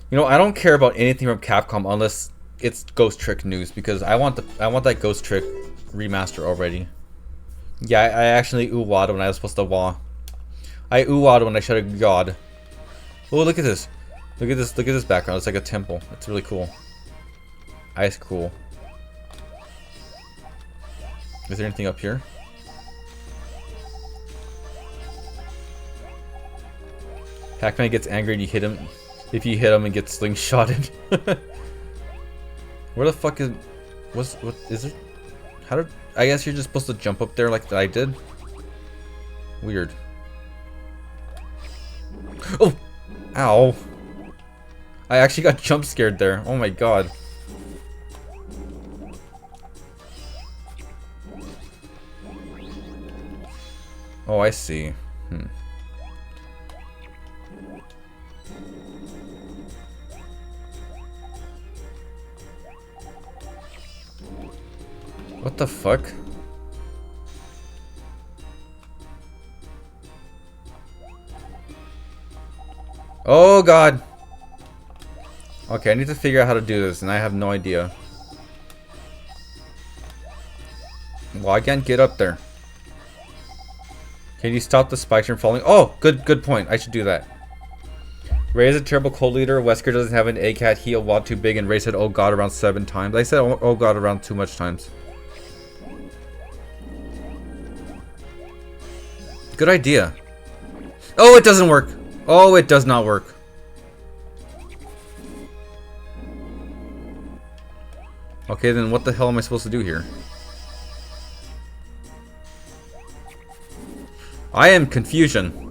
S1: You know, I don't care about anything from Capcom unless it's Ghost Trick news, because I want that Ghost Trick remaster already. Yeah, I actually ooh-wah'd when I was supposed to wah. I ooh-wah'd when I should have yawed. Oh, look at this. Look at this background. It's like a temple. It's really cool. Ice cool. Is there anything up here? Pac-Man gets angry and you hit him. If you hit him and get slingshotted. Where the fuck is... What is it? How did... I guess you're just supposed to jump up there like I did? Weird. Oh! Ow. I actually got jump scared there. Oh my god. Oh, I see. What the fuck? Oh god. Okay, I need to figure out how to do this, and I have no idea. Well, again, get up there. Can you stop the spikes from falling? Oh, good point. I should do that. Ray is a terrible cold leader. Wesker doesn't have an egg hat. He a wad too big, and Ray said, "Oh god," around 7 times. I said, "Oh god," around too much times. Good idea. Oh, it doesn't work. Oh, it does not work. Okay, then what the hell am I supposed to do here? I am confusion.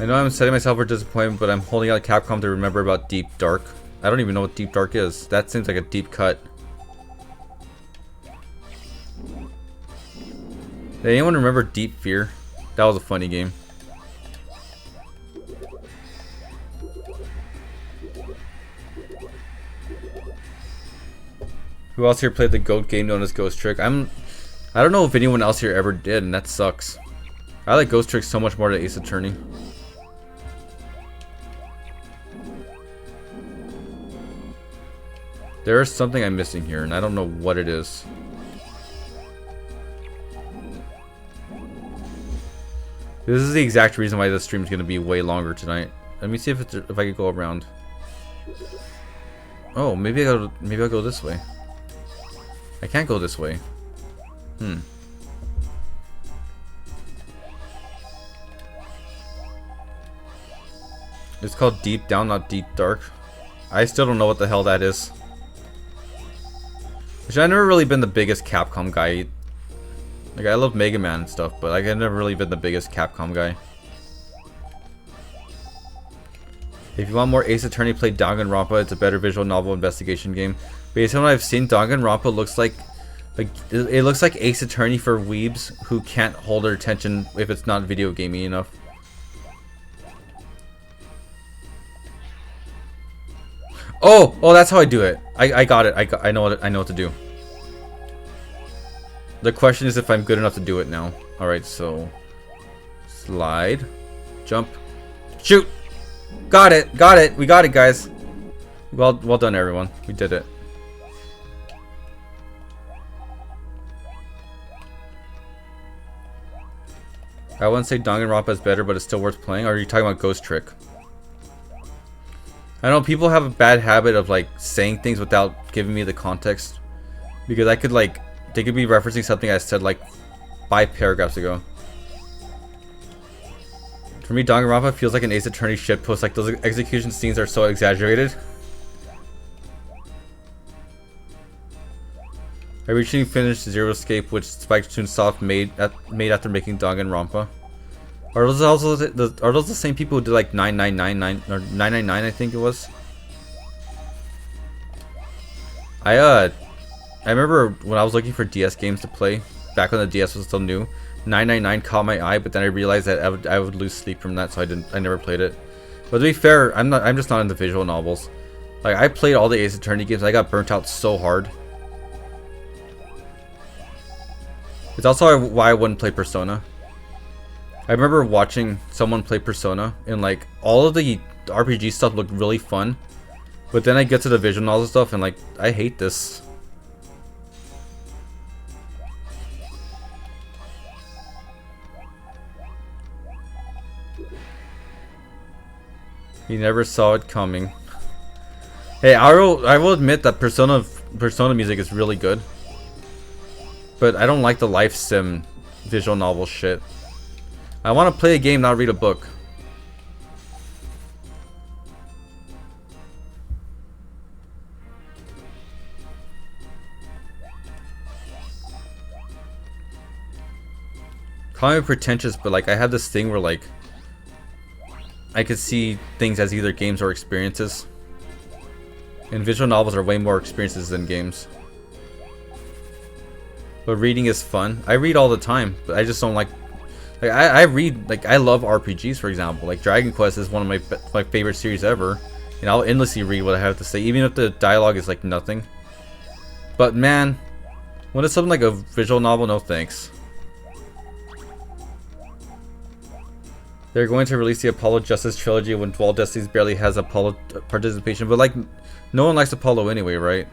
S1: I know I'm setting myself for disappointment, but I'm holding out Capcom to remember about Deep Dark. I don't even know what Deep Dark is. That seems like a deep cut. Did anyone remember Deep Fear? That was a funny game. Who else here played the GOAT game known as Ghost Trick? I don't know if anyone else here ever did, and that sucks. I like Ghost Trick so much more than Ace Attorney. There is something I'm missing here, and I don't know what it is. This is the exact reason why this stream is going to be way longer tonight. Let me see if I could go around. Oh, maybe I'll go this way. I can't go this way. It's called Deep Down, not Deep Dark. I still don't know what the hell that is. Which I've never really been the biggest Capcom guy. Like, I love Mega Man and stuff, but like, I've never really been the biggest Capcom guy. If you want more Ace Attorney, play Danganronpa. It's a better visual novel investigation game. Based on what I've seen, Danganronpa looks like it looks like Ace Attorney for weebs who can't hold their attention if it's not video gamey enough. Oh, that's how I do it. I got it. I know what to do. The question is if I'm good enough to do it now. All right, so slide, jump, shoot. Got it. We got it, guys. Well done, everyone. We did it. I wouldn't say Danganronpa is better, but it's still worth playing. Or are you talking about Ghost Trick? I know people have a bad habit of like saying things without giving me the context, because I could like they could be referencing something I said like 5 paragraphs ago. For me, Danganronpa feels like an Ace Attorney shitpost. Like those execution scenes are so exaggerated. I recently finished Zero Escape, which Spike Chunsoft made after making Danganronpa. Are those also the same people who did like 9999 or 999? I think it was. I remember when I was looking for DS games to play back when the DS was still new. 999 caught my eye, but then I realized that I would lose sleep from that, so I never played it. But to be fair, I'm just not into visual novels. Like I played all the Ace Attorney games, I got burnt out so hard. It's also why I wouldn't play Persona. I remember watching someone play Persona, and like all of the RPG stuff looked really fun, but then I get to the visual novel stuff and like I hate this. You never saw it coming. Hey, I will admit that Persona music is really good, but I don't like the life sim visual novel shit. I want to play a game, not read a book. Call me pretentious, but like I have this thing where like I could see things as either games or experiences. And visual novels are way more experiences than games. But reading is fun. I read all the time, but I just don't like I read, like I love RPGs, for example. Like Dragon Quest is one of my favorite series ever, and I'll endlessly read what I have to say, even if the dialogue is like nothing. But man, when it's something like a visual novel, no thanks. They're going to release the Apollo Justice trilogy when Dual Destinies barely has Apollo participation, but like no one likes Apollo anyway, right?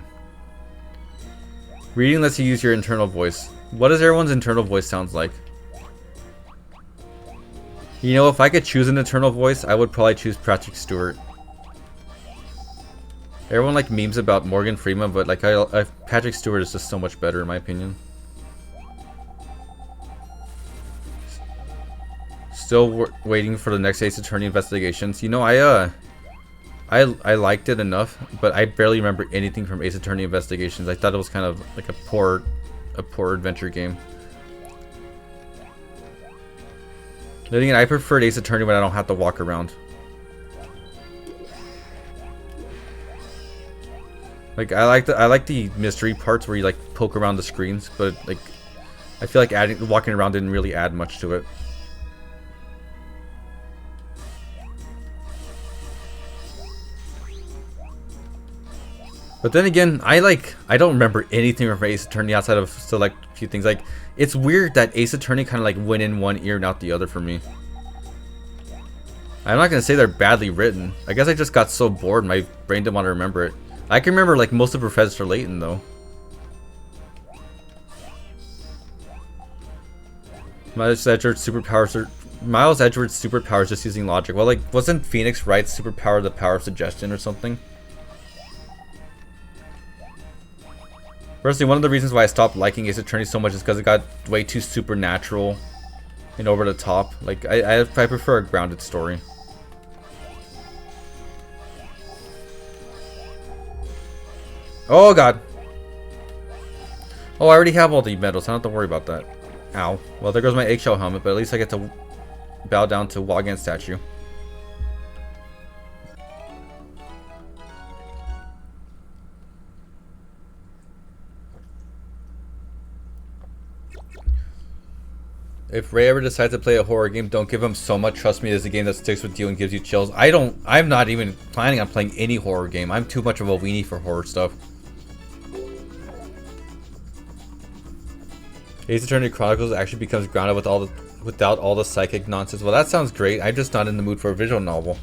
S1: Reading lets you use your internal voice. What does everyone's internal voice sounds like? You know, if I could choose an internal voice, I would probably choose Patrick Stewart. Everyone like memes about Morgan Freeman, but like Patrick Stewart is just so much better in my opinion. Still waiting for the next Ace Attorney investigations. You know, I liked it enough, but I barely remember anything from Ace Attorney investigations. I thought it was kind of like a poor adventure game. Then again, I preferred Ace Attorney when I don't have to walk around. Like I like the mystery parts where you like poke around the screens, but like I feel like walking around didn't really add much to it. But then again, I don't remember anything from Ace Attorney outside of select few things. Like, it's weird that Ace Attorney kind of like went in one ear and out the other for me. I'm not gonna say they're badly written. I guess I just got so bored, my brain didn't want to remember it. I can remember like most of Professor Layton though. Miles Edgeworth's superpower is just using logic. Well, like, wasn't Phoenix Wright's superpower the power of suggestion or something? Personally, one of the reasons why I stopped liking Ace Attorney so much is because it got way too supernatural and over the top. Like, I prefer a grounded story. Oh god. Oh, I already have all the medals. I don't have to worry about that. Ow. Well, there goes my eggshell helmet, but at least I get to bow down to Wagyan statue. If Ray ever decides to play a horror game, don't give him so much. Trust me, it's a game that sticks with you and gives you chills. I'm not even planning on playing any horror game. I'm too much of a weenie for horror stuff. Ace Attorney Chronicles actually becomes grounded without all the psychic nonsense. Well, that sounds great. I'm just not in the mood for a visual novel.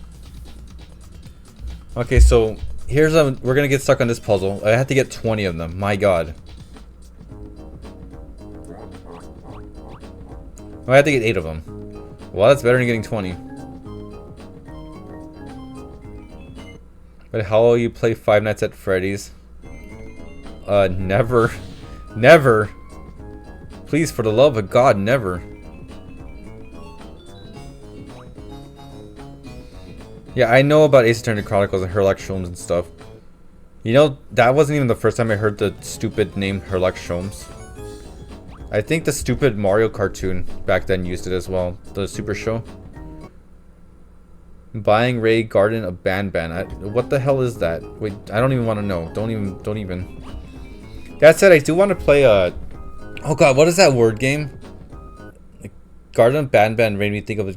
S1: Okay, so we're gonna get stuck on this puzzle. I have to get 20 of them. My god. Oh, I have to get 8 of them. Well, that's better than getting 20. But how will you play Five Nights at Freddy's? Never. Never. Please, for the love of God, never. Yeah, I know about Ace Attorney Chronicles and Herlock Sholmes and stuff. You know, that wasn't even the first time I heard the stupid name Herlock Sholmes. I think the stupid Mario cartoon back then used it as well. The Super Show. Buying Ray Garden a Ban. What the hell is that? Wait, I don't even want to know. Don't even. That said, I do want to play a... Oh god, what is that word game? Garden of Ban made me think of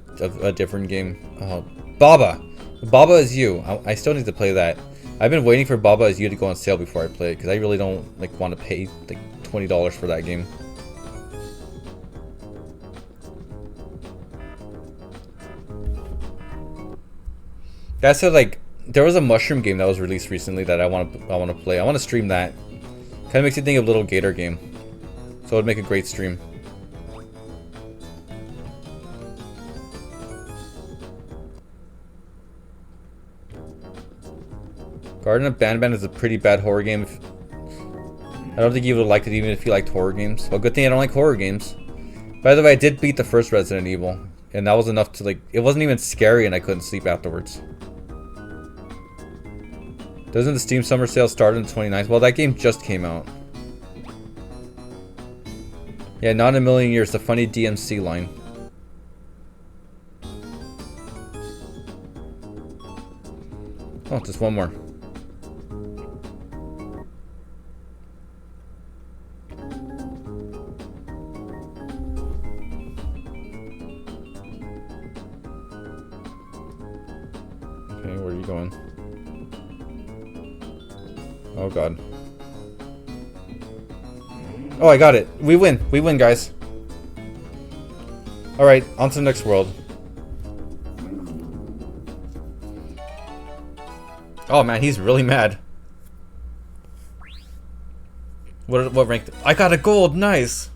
S1: a different game. Baba. Baba Is You. I still need to play that. I've been waiting for Baba Is You to go on sale before I play it, because I really don't want to pay like $20 for that game. That said, there was a mushroom game that was released recently that I want to play. I want to stream that. Kind of makes you think of Little Gator game, so it would make a great stream. Garden of Ban is a pretty bad horror game. I don't think you would have liked it even if you liked horror games. Well, good thing I don't like horror games. By the way, I did beat the first Resident Evil, and that was enough to it wasn't even scary and I couldn't sleep afterwards. Doesn't the Steam Summer Sale start on the 29th? Well, that game just came out. Yeah, not in a million years. The funny DMC line. Oh, just one more. Okay, where are you going? Oh god. Oh, I got it. We win. We win, guys. Alright, on to the next world. Oh man, he's really mad. What rank? I got a gold. Nice.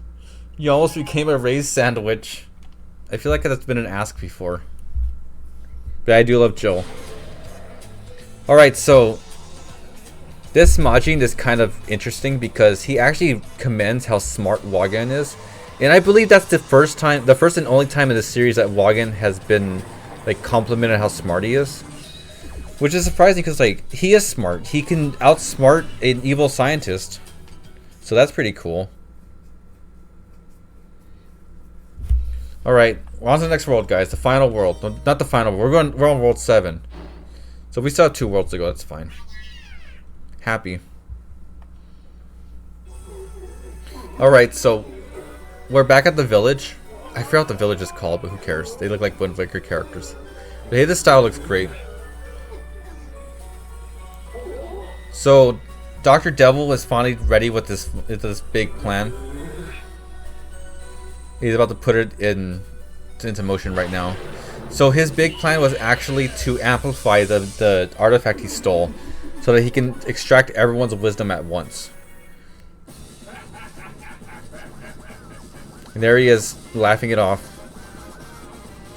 S1: You almost became a raised sandwich. I feel like that's been an ask before. But I do love Joel. Alright, so this Majin is kind of interesting because he actually commends how smart Wagyan is. And I believe that's the first and only time in the series that Wagyan has been complimented how smart he is. Which is surprising because he is smart. He can outsmart an evil scientist. So that's pretty cool. Alright, we're on to the next world, guys. The final world. No, not the final world. We're on world 7. So we still have 2 worlds to go, that's fine. Happy. Alright, so we're back at the village. I forgot what the village is called, but who cares? They look like Wind Waker characters. But hey, this style looks great. So, Dr. Devil is finally ready with this big plan. He's about to put it into motion right now. So his big plan was actually to amplify the artifact he stole, so that he can extract everyone's wisdom at once. And there he is, laughing it off.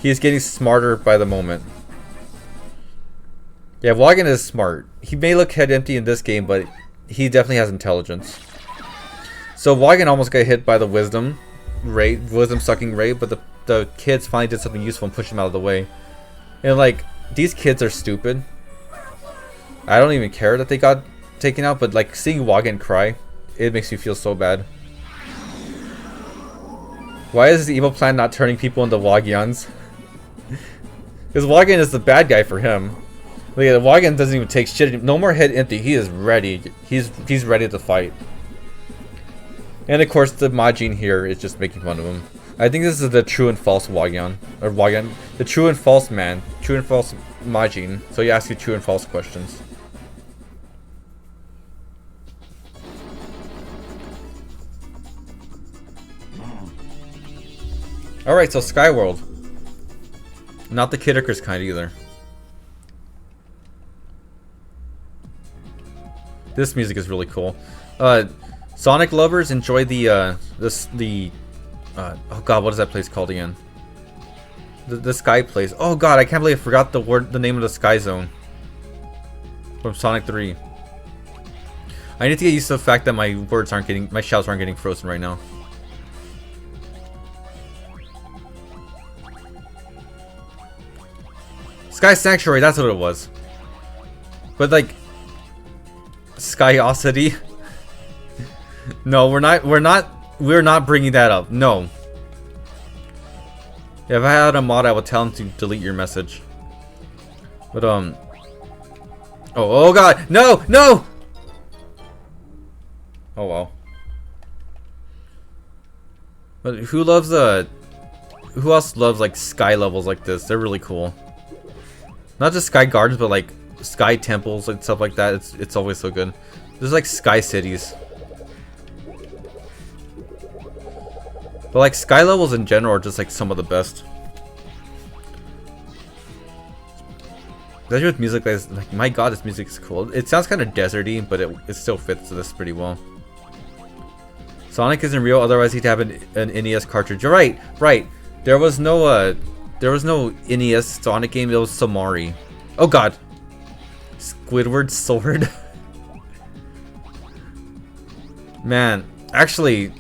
S1: He is getting smarter by the moment. Yeah, Wagyan is smart. He may look head empty in this game, but he definitely has intelligence. So Wagyan almost got hit by the wisdom sucking ray, but the kids finally did something useful and pushed him out of the way. And like, these kids are stupid. I don't even care that they got taken out, but like seeing Wagyan cry, it makes me feel so bad. Why is this evil plan not turning people into Wagyans? Because Wagyan is the bad guy for him. Look at Wagyan doesn't even take shit. No more head empty. He is ready. He's ready to fight. And of course, the Majin here is just making fun of him. I think this is the true and false Wagyan, or Wagyan, the true and false man, true and false Majin. So you ask you true and false questions. All right, so Skyworld. Not the Kid Icarus kind either. This music is really cool. Sonic lovers, enjoy the oh god, what is that place called again? The Sky Place. Oh god, I can't believe I forgot the name of the Sky Zone from Sonic 3. I need to get used to the fact that my shouts aren't getting frozen right now. Sky Sanctuary, that's what it was. But like, Skyosity. No, we're not bringing that up. No. If I had a mod, I would tell him to delete your message. But oh god, no, no. Oh well. But who else loves like sky levels like this? They're really cool. Not just sky gardens, but like sky temples and stuff like that. It's always so good. There's like sky cities. But like sky levels in general are just like some of the best. Especially with music like my god, this music is cool. It sounds kind of deserty, but it still fits this pretty well. Sonic isn't real, otherwise he'd have an NES cartridge. You're right, right. There was no NES Sonic game. It was Samari. Oh god. Squidward sword. Man, actually,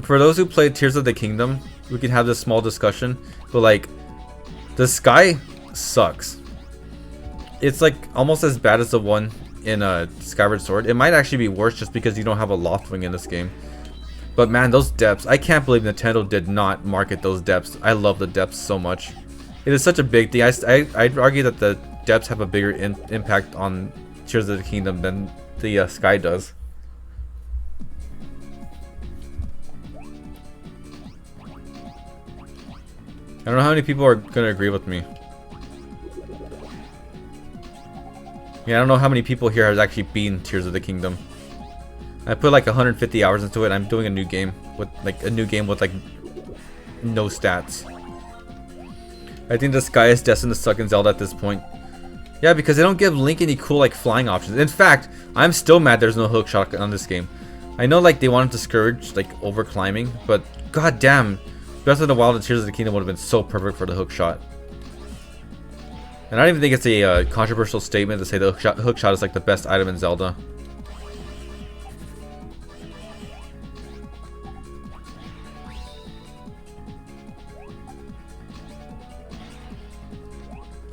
S1: for those who played Tears of the Kingdom, we can have this small discussion. But like, the sky sucks. It's like almost as bad as the one in Skyward Sword. It might actually be worse just because you don't have a loft wing in this game. But man, those depths, I can't believe Nintendo did not market those depths. I love the depths so much. It is such a big thing. I'd argue that the depths have a bigger impact on Tears of the Kingdom than the sky does. I don't know how many people are gonna agree with me. Yeah, I don't know how many people here has actually beaten Tears of the Kingdom. I put like 150 hours into it. I'm doing a new game with like no stats. I think the sky is destined to suck in Zelda at this point. Yeah, because they don't give Link any cool like flying options. In fact, I'm still mad there's no hook shot on this game. I know like they wanted to discourage like over climbing, but god damn, Breath of the Wild and Tears of the Kingdom would have been so perfect for the hook shot. And I don't even think it's a controversial statement to say the hook shot is like the best item in Zelda.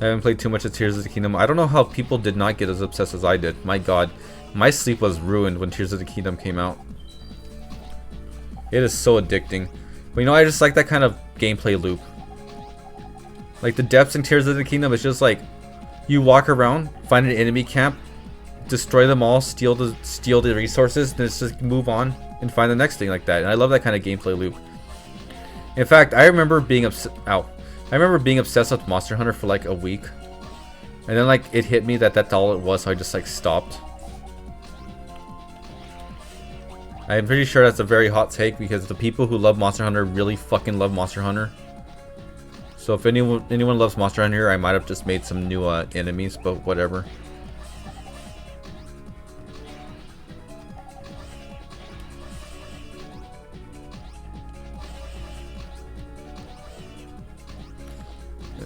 S1: I haven't played too much of Tears of the Kingdom. I don't know how people did not get as obsessed as I did. My god. My sleep was ruined when Tears of the Kingdom came out. It is so addicting. But you know, I just like that kind of gameplay loop. Like the depths in Tears of the Kingdom, it's just like you walk around, find an enemy camp, destroy them all, steal the resources, then it's just move on and find the next thing like that. And I love that kind of gameplay loop. In fact, I remember being I remember being obsessed with Monster Hunter for like a week. And then like it hit me that that's all it was, so I just like stopped. I'm pretty sure that's a very hot take because the people who love Monster Hunter really fucking love Monster Hunter. So if anyone loves Monster Hunter, I might have just made some new enemies, but whatever.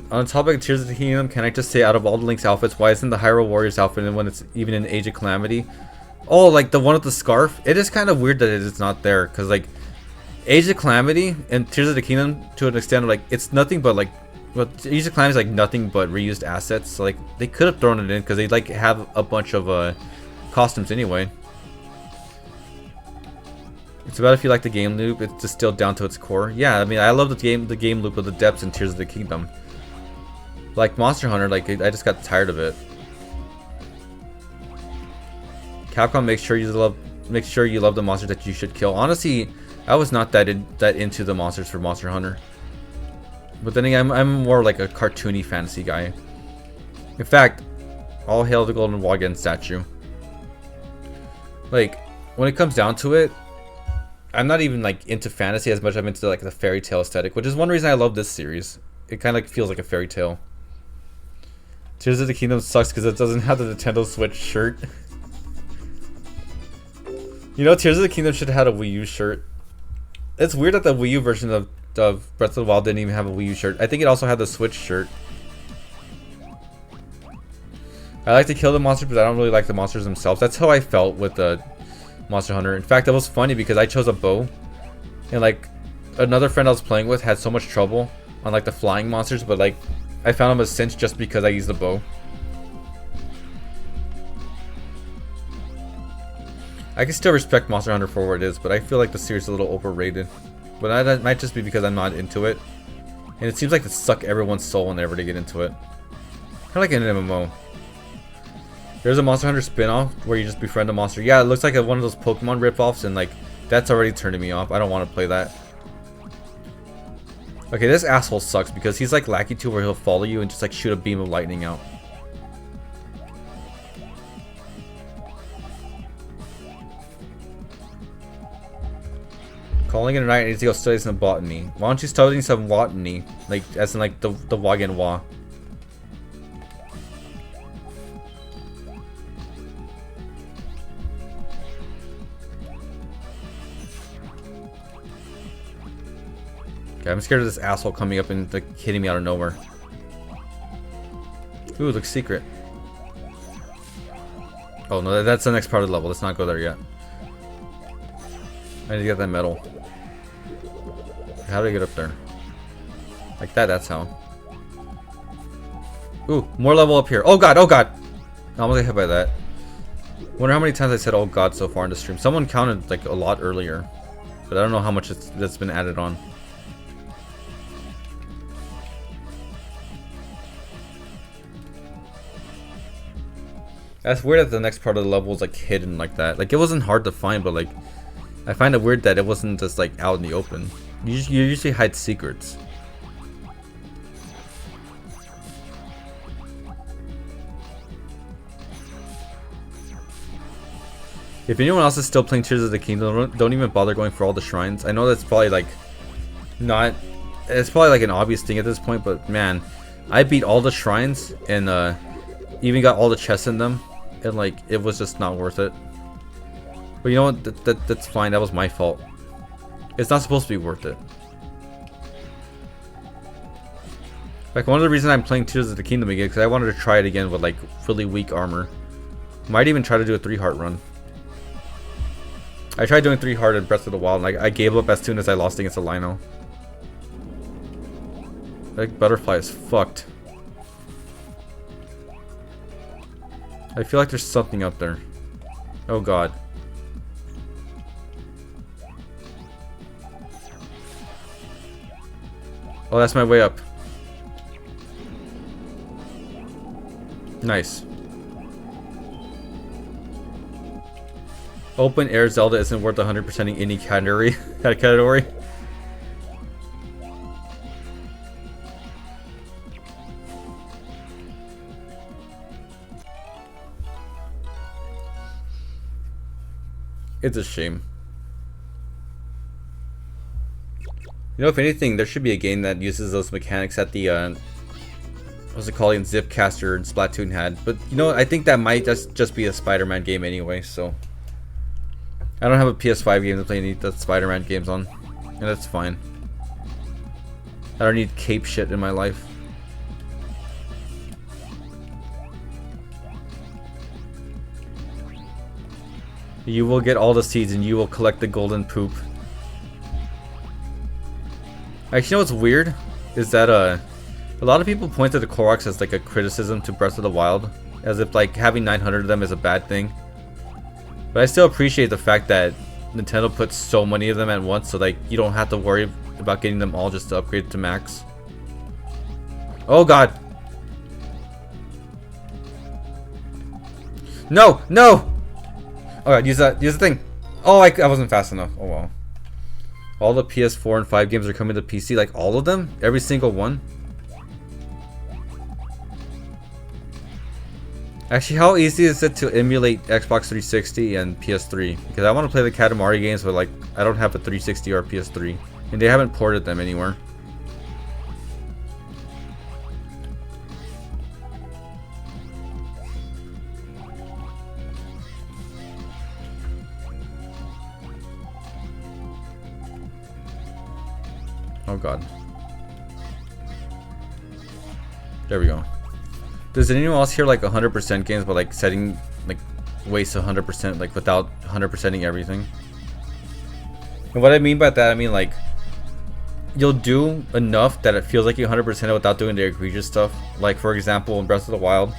S1: On the topic of Tears of the Kingdom, can I just say out of all the Link's outfits, why isn't the Hyrule Warriors outfit and when it's even in Age of Calamity? Oh, like the one with the scarf? It is kind of weird that it is not there, because like Age of Calamity and Tears of the Kingdom to an extent, like it's nothing but like, well, Age of Calamity is like nothing but reused assets, so like they could have thrown it in because they like have a bunch of costumes anyway. It's about if you like the game loop, it's distilled down to its core. Yeah, I mean I love the game loop of the depths in Tears of the Kingdom. Like Monster Hunter, like I just got tired of it. Capcom makes sure you love the monsters that you should kill. Honestly, I was not that into the monsters for Monster Hunter. But then again, I'm more like a cartoony fantasy guy. In fact, all hail the golden Wagyan statue. Like when it comes down to it, I'm not even like into fantasy as much as I'm into like the fairy tale aesthetic, which is one reason I love this series. It kind of like feels like a fairy tale. Tears of the Kingdom sucks because it doesn't have the Nintendo Switch shirt. You know, Tears of the Kingdom should have had a Wii U shirt. It's weird that the Wii U version of Breath of the Wild didn't even have a Wii U shirt. I think it also had the Switch shirt. I like to kill the monsters, but I don't really like the monsters themselves. That's how I felt with the Monster Hunter. In fact, that was funny because I chose a bow. And like, another friend I was playing with had so much trouble on like the flying monsters, but like, I found him a cinch just because I used the bow. I can still respect Monster Hunter for what it is, but I feel like the series is a little overrated. But that might just be because I'm not into it. And it seems like to suck everyone's soul whenever they get into it. Kind of like an MMO. There's a Monster Hunter spin-off where you just befriend a monster. Yeah, it looks like one of those Pokemon rip-offs, and like, that's already turning me off. I don't want to play that. Okay, this asshole sucks because he's like Lackey 2 where he'll follow you and just like shoot a beam of lightning out. Calling it a night, I need to go study some botany. Why don't you study some botany? Like, as in like the Wagyan Wa. Okay, I'm scared of this asshole coming up and like hitting me out of nowhere. Ooh, looks secret. Oh no, that's the next part of the level. Let's not go there yet. I need to get that medal. How do I get up there? Like that, that's how. Ooh, more level up here. Oh god, oh god! I almost got hit by that. Wonder how many times I said oh god so far in the stream. Someone counted like a lot earlier. But I don't know how much that's been added on. That's weird that the next part of the level was like hidden like that. Like it wasn't hard to find, but like I find it weird that it wasn't just like out in the open. You usually hide secrets. If anyone else is still playing Tears of the Kingdom, don't even bother going for all the shrines. I know that's probably like not, it's probably like an obvious thing at this point, but man, I beat all the shrines and even got all the chests in them, and like it was just not worth it. But you know what? That's fine. That was my fault. It's not supposed to be worth it. Like one of the reasons I'm playing Tears of the Kingdom again because I wanted to try it again with like really weak armor. Might even try to do a 3-heart run. I tried doing 3-heart in Breath of the Wild, and like I gave up as soon as I lost against a Lino. Like butterfly is fucked. I feel like there's something up there. Oh god. Oh, that's my way up. Nice. Open air Zelda isn't worth 100%ing any category. It's a shame. You know, if anything, there should be a game that uses those mechanics that the what's it called, Zipcaster and Splatoon had. But you know, I think that might just be a Spider-Man game anyway. So I don't have a PS5 game to play any of the Spider-Man games on, and that's fine. I don't need cape shit in my life. You will get all the seeds and you will collect the golden poop. Actually, you know what's weird? Is that a lot of people point to the Koroks as like a criticism to Breath of the Wild. As if like having 900 of them is a bad thing. But I still appreciate the fact that Nintendo puts so many of them at once, so like you don't have to worry about getting them all just to upgrade to max. Oh god! No! No! Alright, use the thing. Oh, I wasn't fast enough. Oh well. All the PS4 and 5 games are coming to PC, like all of them? Every single one? Actually, how easy is it to emulate Xbox 360 and PS3? Because I want to play the Katamari games, but like I don't have a 360 or a PS3, and they haven't ported them anywhere. Oh god. There we go. Does anyone else hear like 100% games, but like setting like waste 100% like without 100%ing everything? And what I mean by that, I mean like you'll do enough that it feels like you 100% it without doing the egregious stuff. Like for example, in Breath of the Wild,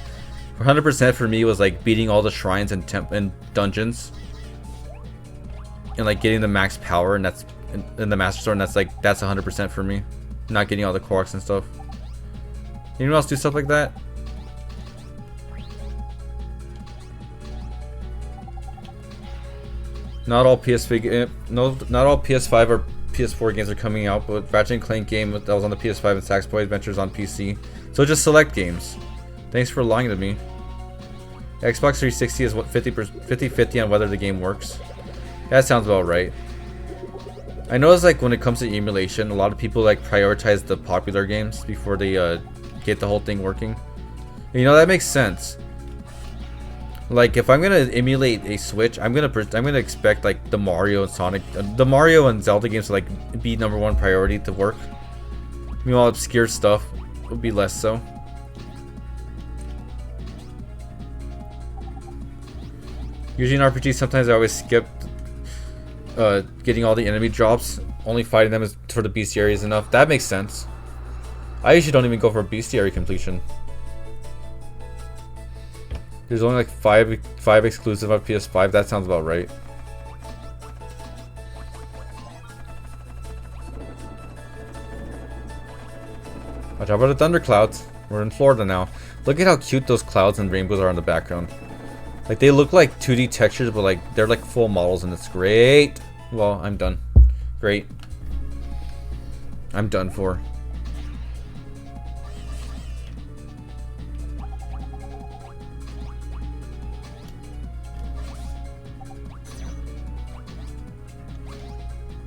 S1: 100% for me was like beating all the shrines and dungeons, and like getting the max power, and that's in the Master Sword, and that's 100% for me. Not getting all the Koroks and stuff. Anyone else do stuff like that? Not all PS5 or PS4 games are coming out, but Ratchet & Clank game that was on the PS5 and Sackboy Adventures on PC. So just select games. Thanks for lying to me. Xbox 360 is what 50-50 on whether the game works. That sounds about right. I know it's like when it comes to emulation, a lot of people like prioritize the popular games before they get the whole thing working. And, you know, that makes sense. Like if I'm gonna emulate a Switch, I'm gonna expect like the Mario and Sonic, the Mario and Zelda games to like be #1 priority to work. Meanwhile, obscure stuff would be less so. Usually in RPG, sometimes I always skip getting all the enemy drops. Only fighting them is for the bestiary is enough. That makes sense. I usually don't even go for a bestiary completion. There's only like five exclusive on PS5. That sounds about right. Watch out for the thunderclouds. We're in Florida now. Look at how cute those clouds and rainbows are in the background. Like they look like 2D textures, but like they're like full models, and it's great. Well, I'm done. Great. I'm done for.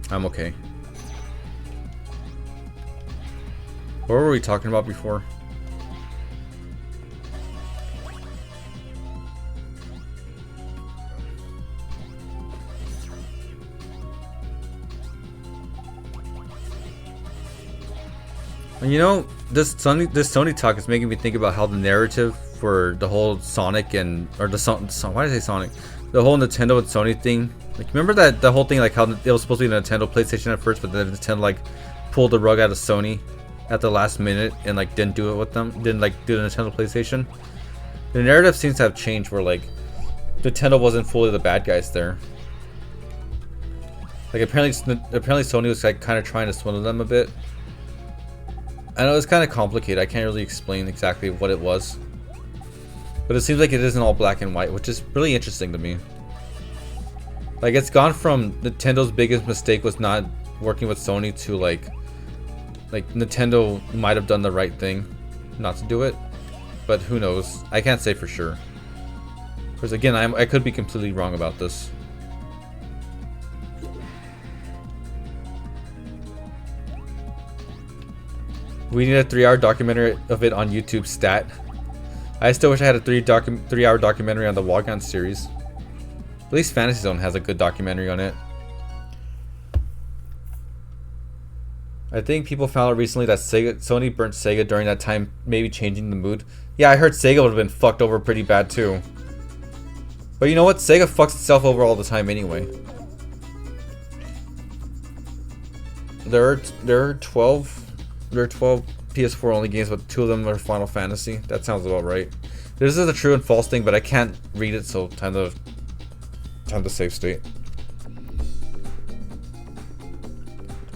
S1: I'm okay. What were we talking about before? And you know, this Sony talk is making me think about how the narrative for the whole Sonic and why did I say Sonic? The whole Nintendo and Sony thing. Like, remember that the whole thing, like how it was supposed to be a Nintendo PlayStation at first, but then Nintendo like pulled the rug out of Sony at the last minute and like didn't do it with them, didn't like do the Nintendo PlayStation. The narrative seems to have changed where like Nintendo wasn't fully the bad guys there. Like apparently Sony was like kind of trying to swindle them a bit. I know it's kind of complicated. I can't really explain exactly what it was, but it seems like it isn't all black and white, which is really interesting to me. Like it's gone from Nintendo's biggest mistake was not working with Sony to like Nintendo might have done the right thing not to do it, but who knows? I can't say for sure. Because again, I could be completely wrong about this. We need a 3-hour documentary of it on YouTube stat. I still wish I had a 3-hour documentary on the Wagyan series. At least Fantasy Zone has a good documentary on it. I think people found out recently that Sony burnt Sega during that time, maybe changing the mood. Yeah, I heard Sega would have been fucked over pretty bad too. But you know what? Sega fucks itself over all the time anyway. There are 12 PS4 only games, but 2 of them are Final Fantasy. That sounds about right. This is a true and false thing, but I can't read it, so time to save state.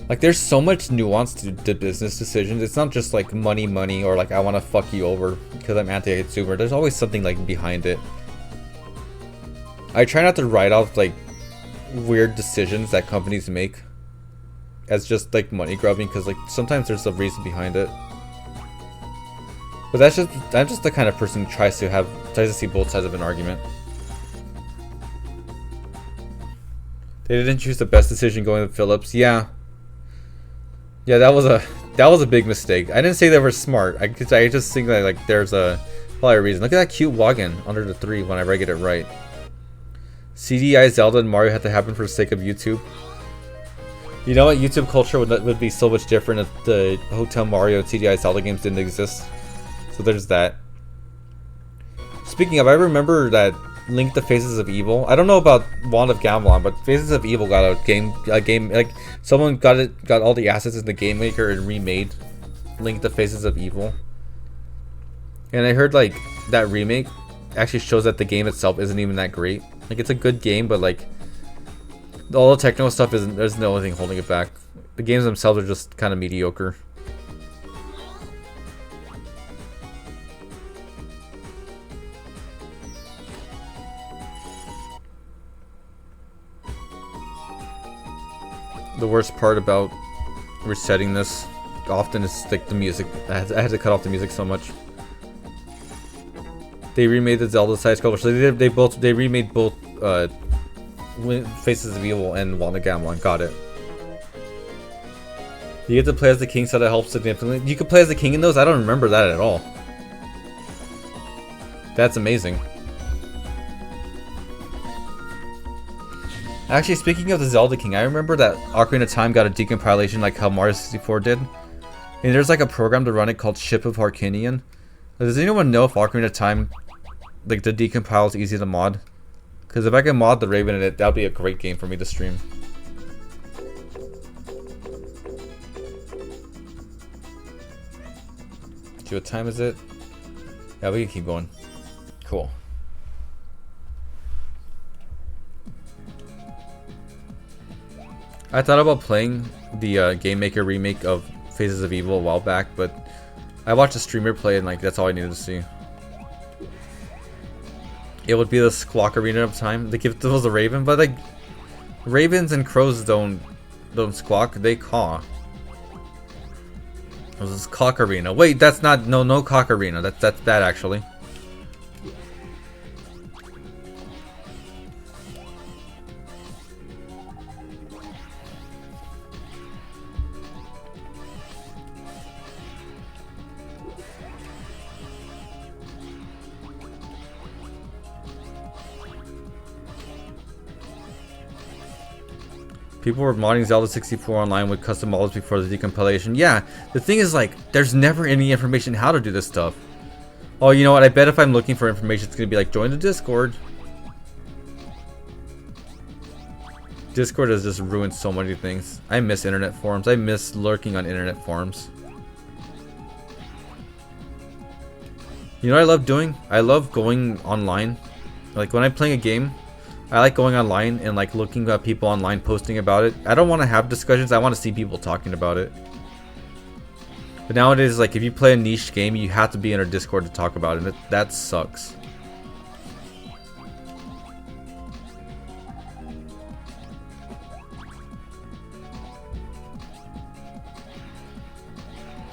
S1: Like, there's so much nuance to business decisions. It's not just like money, or like I want to fuck you over because I'm anti-consumer. There's always something like behind it. I try not to write off like weird decisions that companies make as just like money grubbing, because like sometimes there's a reason behind it. But I'm just the kind of person who tries to see both sides of an argument. They didn't choose the best decision going with Philips. Yeah, that was a big mistake. I didn't say they were smart. I just think that like there's probably a reason. Look at that cute Wagyan under the 3 when I get it right. CDI Zelda and Mario had to happen for the sake of YouTube. You know what? YouTube culture would be so much different if the Hotel Mario and CDI Zelda games didn't exist. So there's that. Speaking of, I remember that Link the Faces of Evil. I don't know about Wand of Gamelon, but Faces of Evil got a game like someone got all the assets in the game maker and remade Link the Faces of Evil. And I heard like that remake actually shows that the game itself isn't even that great. Like, it's a good game, but like all the technical stuff there's no thing holding it back. The games themselves are just kind of mediocre. The worst part about resetting this often is like the music. I had to cut off the music so much. They remade the Zelda side scroller, so they remade both Faces of Evil and Wand of Gamelon. Got it. You get to play as the king, so that helps significantly. You could play as the king in those? I don't remember that at all. That's amazing. Actually, speaking of the Zelda King, I remember that Ocarina of Time got a decompilation like how Mario 64 did. And there's like a program to run it called Ship of Harkinian. Does anyone know if Ocarina of Time, like the decompile is easy to mod? Because if I can mod the Raven in it, that would be a great game for me to stream. What time is it? Yeah, we can keep going. Cool. I thought about playing the Game Maker remake of Faces of Evil a while back, but I watched a streamer play and like that's all I needed to see. It would be the Squawk Arena of time. They give those a raven, but like ravens and crows don't squawk, they caw. This is Cock Arena. Wait, that's not no Cock Arena. That's bad actually. People were modding Zelda 64 online with custom models before the decompilation. Yeah, the thing is like, there's never any information how to do this stuff. Oh, you know what? I bet if I'm looking for information, it's gonna be like, join the Discord. Discord has just ruined so many things. I miss internet forums. I miss lurking on internet forums. You know what I love doing? I love going online. Like when I'm playing a game, I like going online and like looking at people online posting about it. I don't want to have discussions, I want to see people talking about it. But nowadays, like if you play a niche game, you have to be in a Discord to talk about it. That sucks.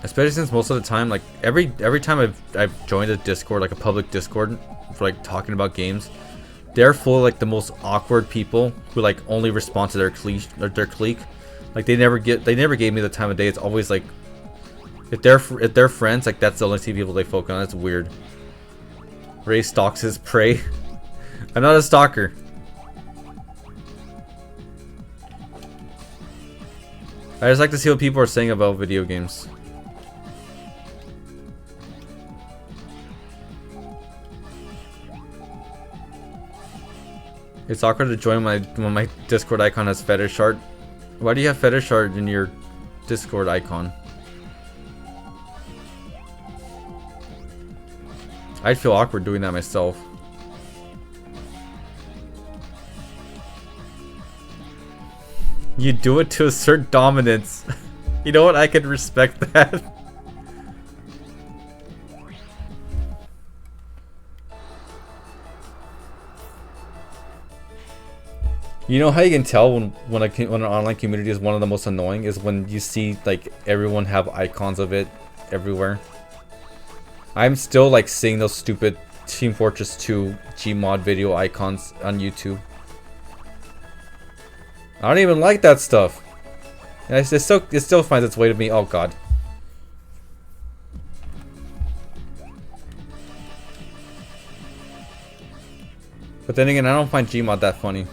S1: Especially since most of the time, like every time I've joined a Discord, like a public Discord for like talking about games, they're full of like the most awkward people who like only respond to their clique. Like they never gave me the time of day. It's always like If they're friends, like that's the only two people they focus on. That's weird. Ray stalks his prey. I'm not a stalker. I just like to see what people are saying about video games. It's awkward to join when my Discord icon has fetish art. Why do you have fetish art in your Discord icon? I'd feel awkward doing that myself. You do it to assert dominance. You know what? I can respect that. You know how you can tell when an online community is one of the most annoying is when you see like everyone have icons of it everywhere. I'm still like seeing those stupid Team Fortress 2 Gmod video icons on YouTube. I don't even like that stuff. And it still finds its way to me. Oh god. But then again, I don't find Gmod that funny.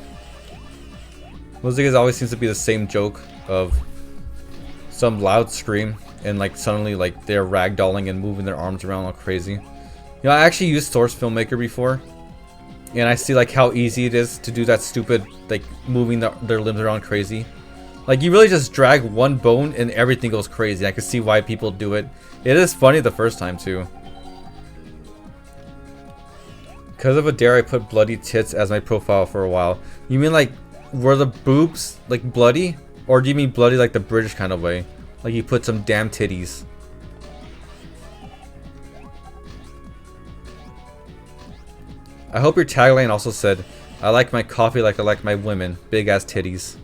S1: Music always seems to be the same joke of some loud scream and like suddenly like they're ragdolling and moving their arms around all crazy. You know, I actually used Source Filmmaker before, and I see like how easy it is to do that stupid like moving their limbs around crazy. Like you really just drag one bone and everything goes crazy. I can see why people do it. It is funny the first time too. Because of a dare, I put bloody tits as my profile for a while. You mean like were the boobs like bloody, or do you mean bloody like the British kind of way? Like you put some damn titties. I hope your tagline also said, I like my coffee like I like my women, big ass titties.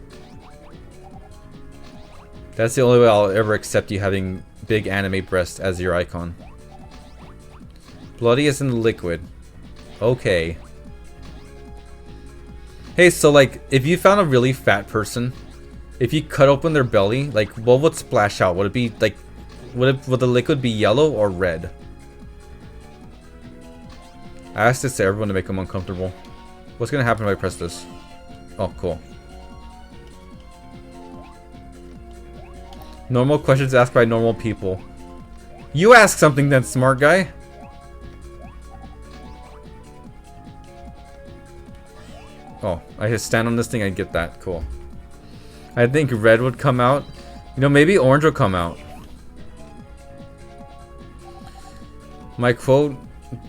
S1: That's the only way I'll ever accept you having big anime breasts as your icon. Bloody as in liquid. Okay. Hey, so like, if you found a really fat person, if you cut open their belly, like, what would splash out? Would it be like, would the liquid be yellow or red? I asked this to everyone to make them uncomfortable. What's gonna happen if I press this? Oh, cool. Normal questions asked by normal people. You ask something then, smart guy. Oh, I just stand on this thing, I get that. Cool. I think red would come out. You know, maybe orange will come out. My quote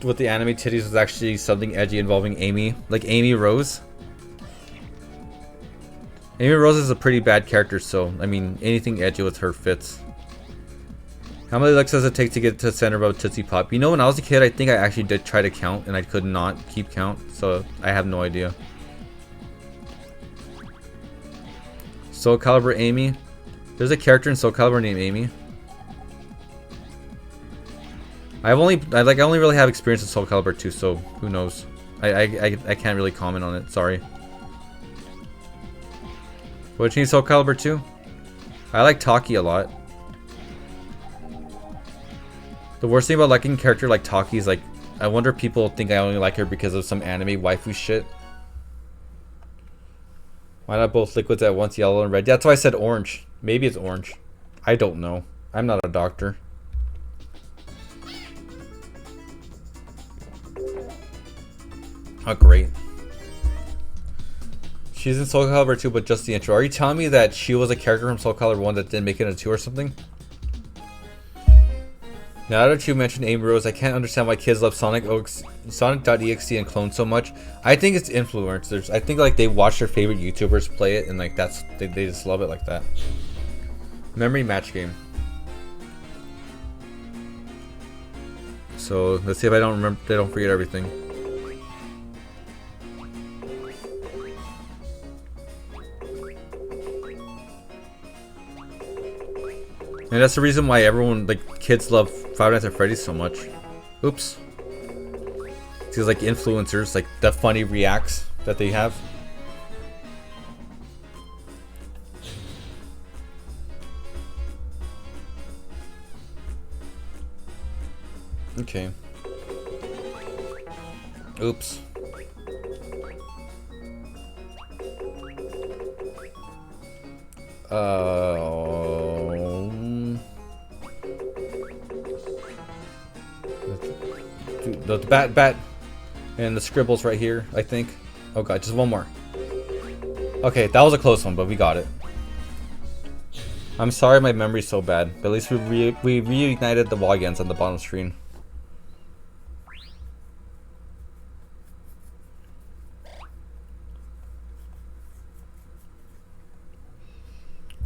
S1: with the anime titties was actually something edgy involving Amy. Like Amy Rose. Amy Rose is a pretty bad character, so, I mean, anything edgy with her fits. How many licks does it take to get to the center of a Tootsie Pop? You know, when I was a kid, I think I actually did try to count, and I could not keep count, so I have no idea. Soul Calibur Amy. There's a character in Soul Calibur named Amy. I only really have experience in Soul Calibur 2, so who knows? I can't really comment on it. Sorry. What do you need Soul Calibur 2? I like Taki a lot. The worst thing about liking a character like Taki is like, I wonder if people think I only like her because of some anime waifu shit. Why not both liquids at once, yellow and red? That's why I said orange. Maybe it's orange. I don't know. I'm not a doctor. Oh, great. She's in Soul Calibur 2, but just the intro. Are you telling me that she was a character from Soul Calibur 1 that didn't make it into 2 or something? Now that you mentioned Amy Rose, I can't understand why kids love Sonic.exe and clone so much. I think it's influencers. I think like they watch their favorite YouTubers play it, and like that's they just love it like that. Memory match game. So let's see if I don't forget everything. And that's the reason why everyone, like, kids love Five Nights at Freddy's so much. Oops. These, like, influencers, like, the funny reacts that they have. Okay. Oops. The bat, and the scribbles right here, I think. Oh god, just one more. Okay, that was a close one, but we got it. I'm sorry my memory's so bad, but at least we reignited the Wagyans on the bottom screen.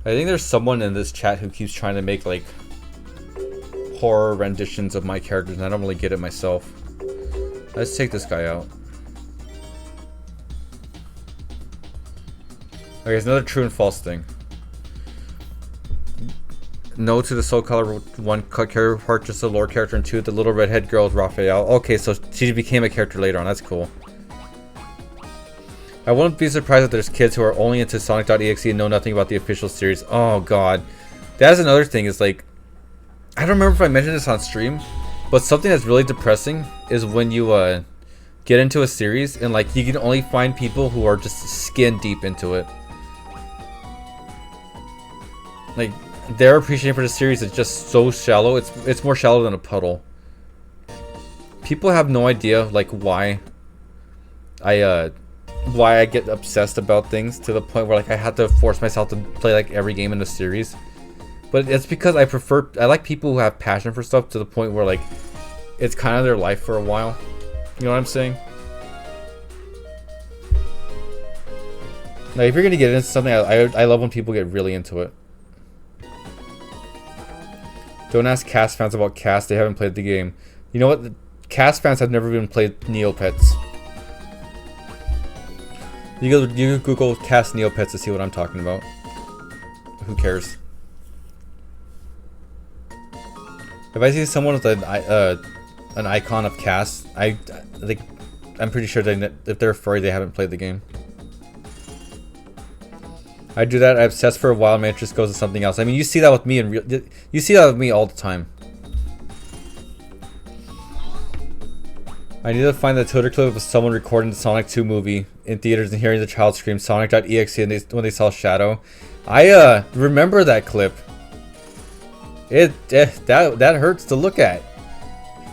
S1: I think there's someone in this chat who keeps trying to make like horror renditions of my characters, and I don't really get it myself. Let's take this guy out. Okay, it's another true and false thing. No to the soul color, 1 character part, just a lore character, and 2 the little redhead girl with Raphael. Okay, so she became a character later on. That's cool. I wouldn't be surprised if there's kids who are only into Sonic.exe and know nothing about the official series. Oh god. That's another thing, is like, I don't remember if I mentioned this on stream, but something that's really depressing is when you get into a series and like you can only find people who are just skin deep into it. Like, their appreciation for the series is just so shallow. It's more shallow than a puddle. People have no idea like why I get obsessed about things to the point where like I have to force myself to play like every game in the series. But it's because I like people who have passion for stuff to the point where like it's kind of their life for a while. You know what I'm saying? Like, if you're gonna get into something, I love when people get really into it. Don't ask cast fans about cast, they haven't played the game. You know what? The cast fans have never even played Neopets. You can Google cast Neopets to see what I'm talking about. Who cares? If I see someone with an icon of cast, I'm pretty sure if they're furry, they haven't played the game. I do that. I obsess for a while. My interest goes to something else. I mean, you see that with me in real. You see that with me all the time. I need to find the Twitter clip of someone recording the Sonic 2 movie in theaters and hearing the child scream Sonic.exe when they saw Shadow. I remember that clip. That hurts to look at.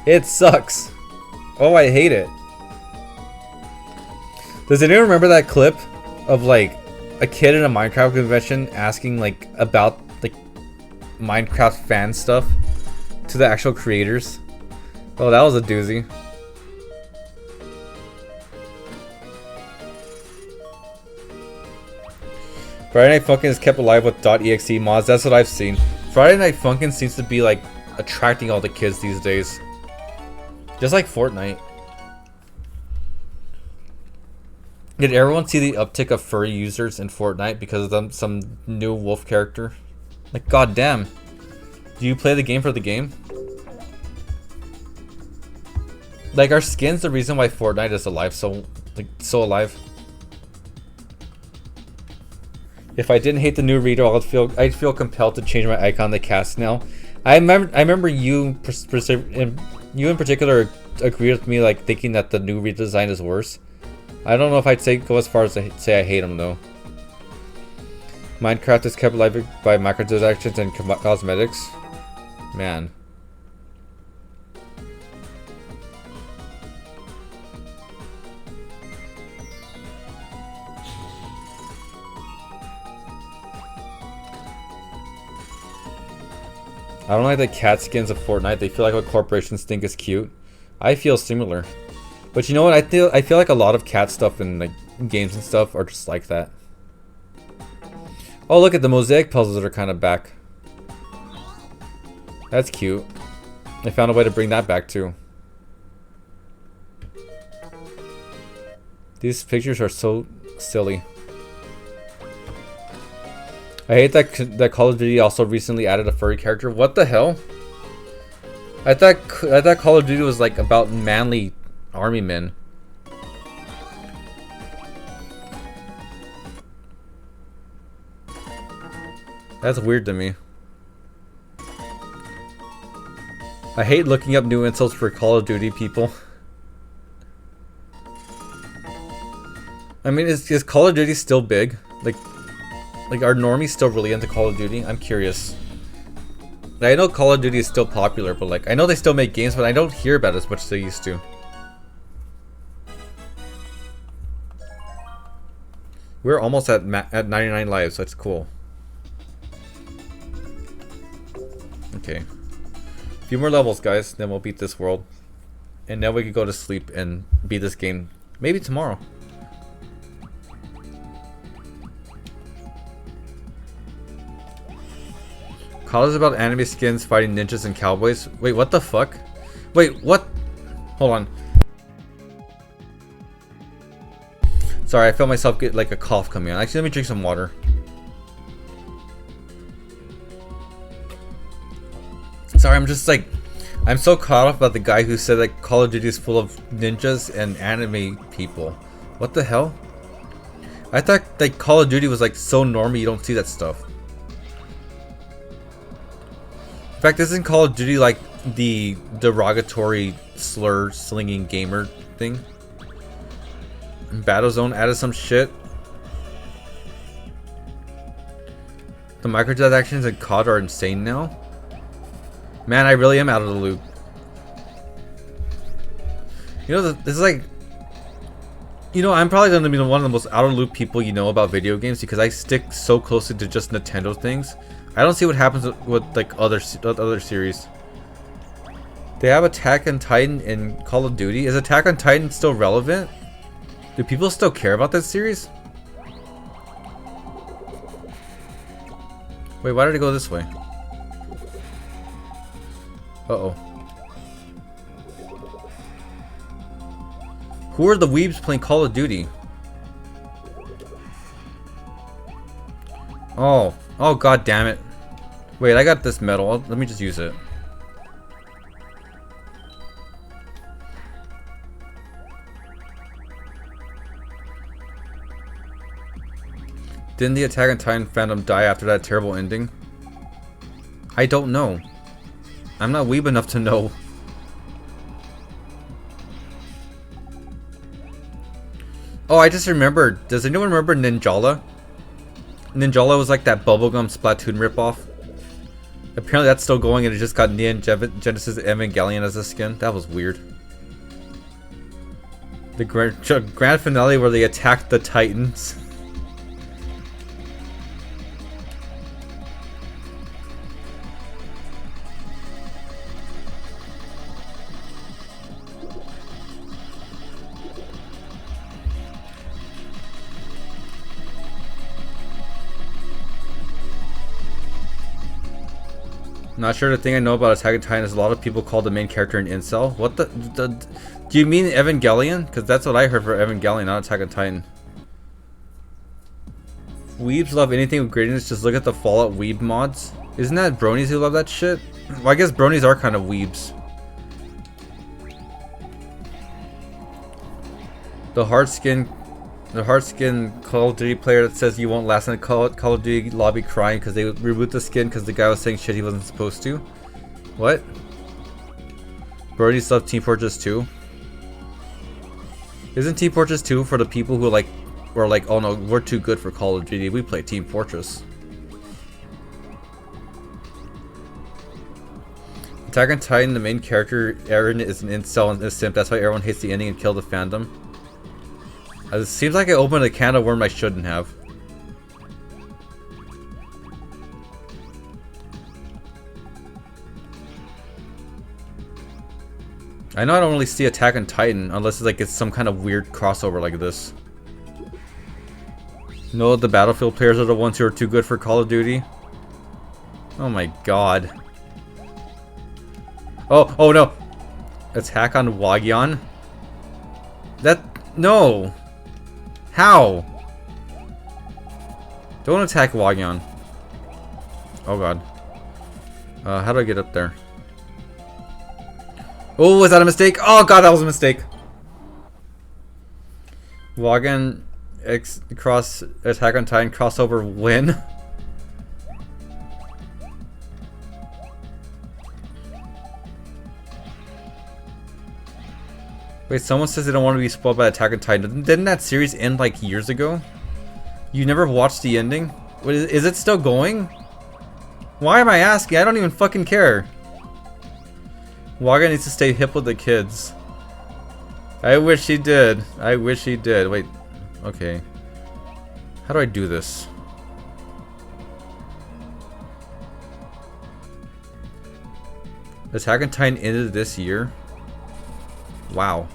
S1: It sucks. Oh, I hate it. Does anyone remember that clip of like a kid in a Minecraft convention asking like about like Minecraft fan stuff to the actual creators? Oh, that was a doozy. Friday Night Funkin' is kept alive with .exe mods. That's what I've seen. Friday Night Funkin' seems to be like attracting all the kids these days. Just like Fortnite. Did everyone see the uptick of furry users in Fortnite because of some new wolf character? Like, goddamn. Do you play the game for the game? Like, are skins the reason why Fortnite is alive, so alive? If I didn't hate the new reader, I'd feel compelled to change my icon to cast now. I remember you in particular agreed with me, like thinking that the new redesign is worse. I don't know if I'd go as far as to say I hate them though. Minecraft is kept alive by microtransactions and cosmetics. Man. I don't like the cat skins of Fortnite. They feel like what corporations think is cute. I feel similar. But you know what? I feel like a lot of cat stuff in like games and stuff are just like that. Oh, look at the mosaic puzzles that are kind of back. That's cute. I found a way to bring that back too. These pictures are so silly. I hate that Call of Duty also recently added a furry character. What the hell? I thought Call of Duty was like about manly army men. That's weird to me. I hate looking up new insults for Call of Duty people. I mean, is Call of Duty still big? Like are normies still really into Call of Duty? I'm curious. I know Call of Duty is still popular, but like I know they still make games, but I don't hear about it as much as they used to. We're almost at 99 lives, so that's cool. Okay. A few more levels, guys, then we'll beat this world. And then we can go to sleep and beat this game. Maybe tomorrow. Call is about anime skins fighting ninjas and cowboys. Wait, what the fuck? Wait, what? Hold on. Sorry, I felt myself get like a cough coming on. Actually, let me drink some water. Sorry, I'm just like, I'm so caught up about the guy who said that Call of Duty is full of ninjas and anime people. What the hell? I thought like Call of Duty was like so normal you don't see that stuff. In fact, isn't Call of Duty like the derogatory slur slinging gamer thing? Battlezone added some shit. The microtransactions in COD are insane now. Man, I really am out of the loop. You know, this is like... You know, I'm probably going to be one of the most out of the loop people you know about video games because I stick so closely to just Nintendo things. I don't see what happens with like other series. They have Attack on Titan in Call of Duty. Is Attack on Titan still relevant? Do people still care about that series? Wait, why did it go this way? Uh-oh. Who are the weebs playing Call of Duty? Oh. Oh, god damn it. Wait, I got this medal. Let me just use it. Didn't the Attack on Titan fandom die after that terrible ending? I don't know. I'm not weeb enough to know. Oh, I just remembered. Does anyone remember Ninjala? Ninjala was like that bubblegum Splatoon ripoff. Apparently that's still going and it just got Neon Genesis Evangelion as a skin. That was weird. The grand finale where they attacked the Titans. Not sure. The thing I know about Attack on Titan is a lot of people call the main character an incel. What the do you mean Evangelion? Because that's what I heard for Evangelion, not Attack on Titan. Weebs love anything with greatness. Just look at the Fallout weeb mods. Isn't that bronies who love that shit? Well, I guess bronies are kind of weebs. The hard skin Call of Duty player that says you won't last in a Call of Duty lobby crying because they reboot the skin because the guy was saying shit he wasn't supposed to. What? Brodies love Team Fortress 2. Isn't Team Fortress 2 for the people who like were like, oh no, we're too good for Call of Duty, we play Team Fortress. Attack on Titan, the main character Eren is an incel and a simp. That's why everyone hates the ending and killed the fandom. It seems like I opened a can of worm I shouldn't have. I know I don't really see Attack on Titan unless it's some kind of weird crossover like this. No, the Battlefield players are the ones who are too good for Call of Duty. Oh my god. Oh no. Attack on Wagyan? No. How? Don't attack Wagyan. Oh god. How do I get up there? Oh, was that a mistake? Oh god, that was a mistake. Wagyan cross Attack on Titan crossover win. Wait, someone says they don't want to be spoiled by Attack on Titan. Didn't that series end like years ago? You never watched the ending? Wait, is it still going? Why am I asking? I don't even fucking care. Wagyan needs to stay hip with the kids. I wish he did. I wish he did. Wait. Okay. How do I do this? Attack on Titan ended this year? Wow.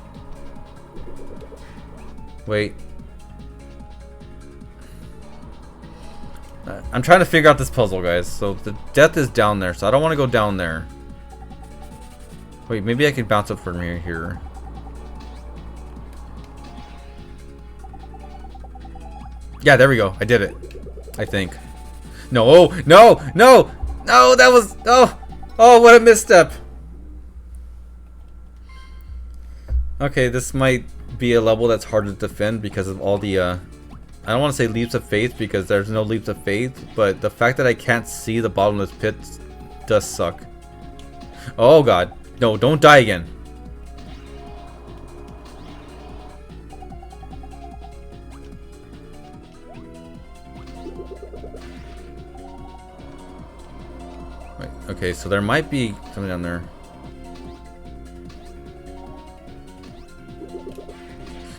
S1: Wait. I'm trying to figure out this puzzle, guys. So the death is down there, so I don't want to go down there. Wait, maybe I can bounce up from here. Yeah, there we go. I did it. I think. No, oh, no, no, no, that was, oh, what a misstep. Okay, this might be a level that's hard to defend because of all the, I don't want to say leaps of faith because there's no leaps of faith, but the fact that I can't see the bottomless pit does suck. Oh god. No, don't die again. Wait, okay, so there might be something down there.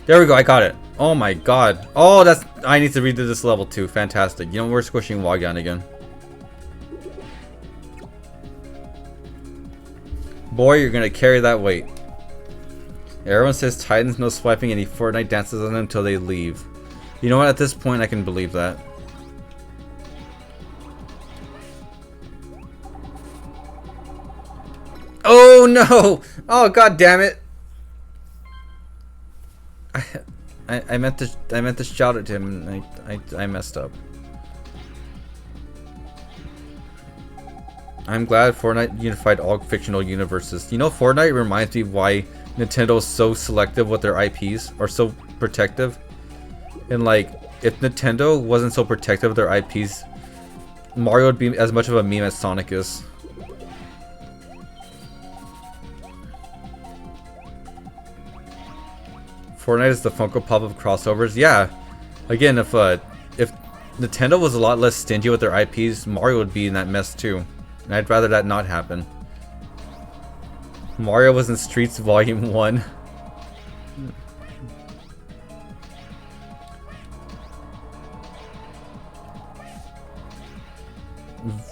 S1: There we go, I got it. Oh my god. Oh, that's... I need to redo this level too. Fantastic. You know, we're squishing Wagyan again. Boy, you're gonna carry that weight. Everyone says Titans no swiping and he Fortnite dances on them until they leave. You know what? At this point, I can believe that. Oh no! Oh god damn it! I meant to shout at him and I messed up. I'm glad Fortnite unified all fictional universes. You know, Fortnite reminds me why Nintendo is so selective with their IPs, or so protective. And like, if Nintendo wasn't so protective of their IPs, Mario would be as much of a meme as Sonic is. Fortnite is the Funko Pop of crossovers. Yeah, again, if Nintendo was a lot less stingy with their IPs, Mario would be in that mess too. And I'd rather that not happen. Mario was in Streets Volume 1.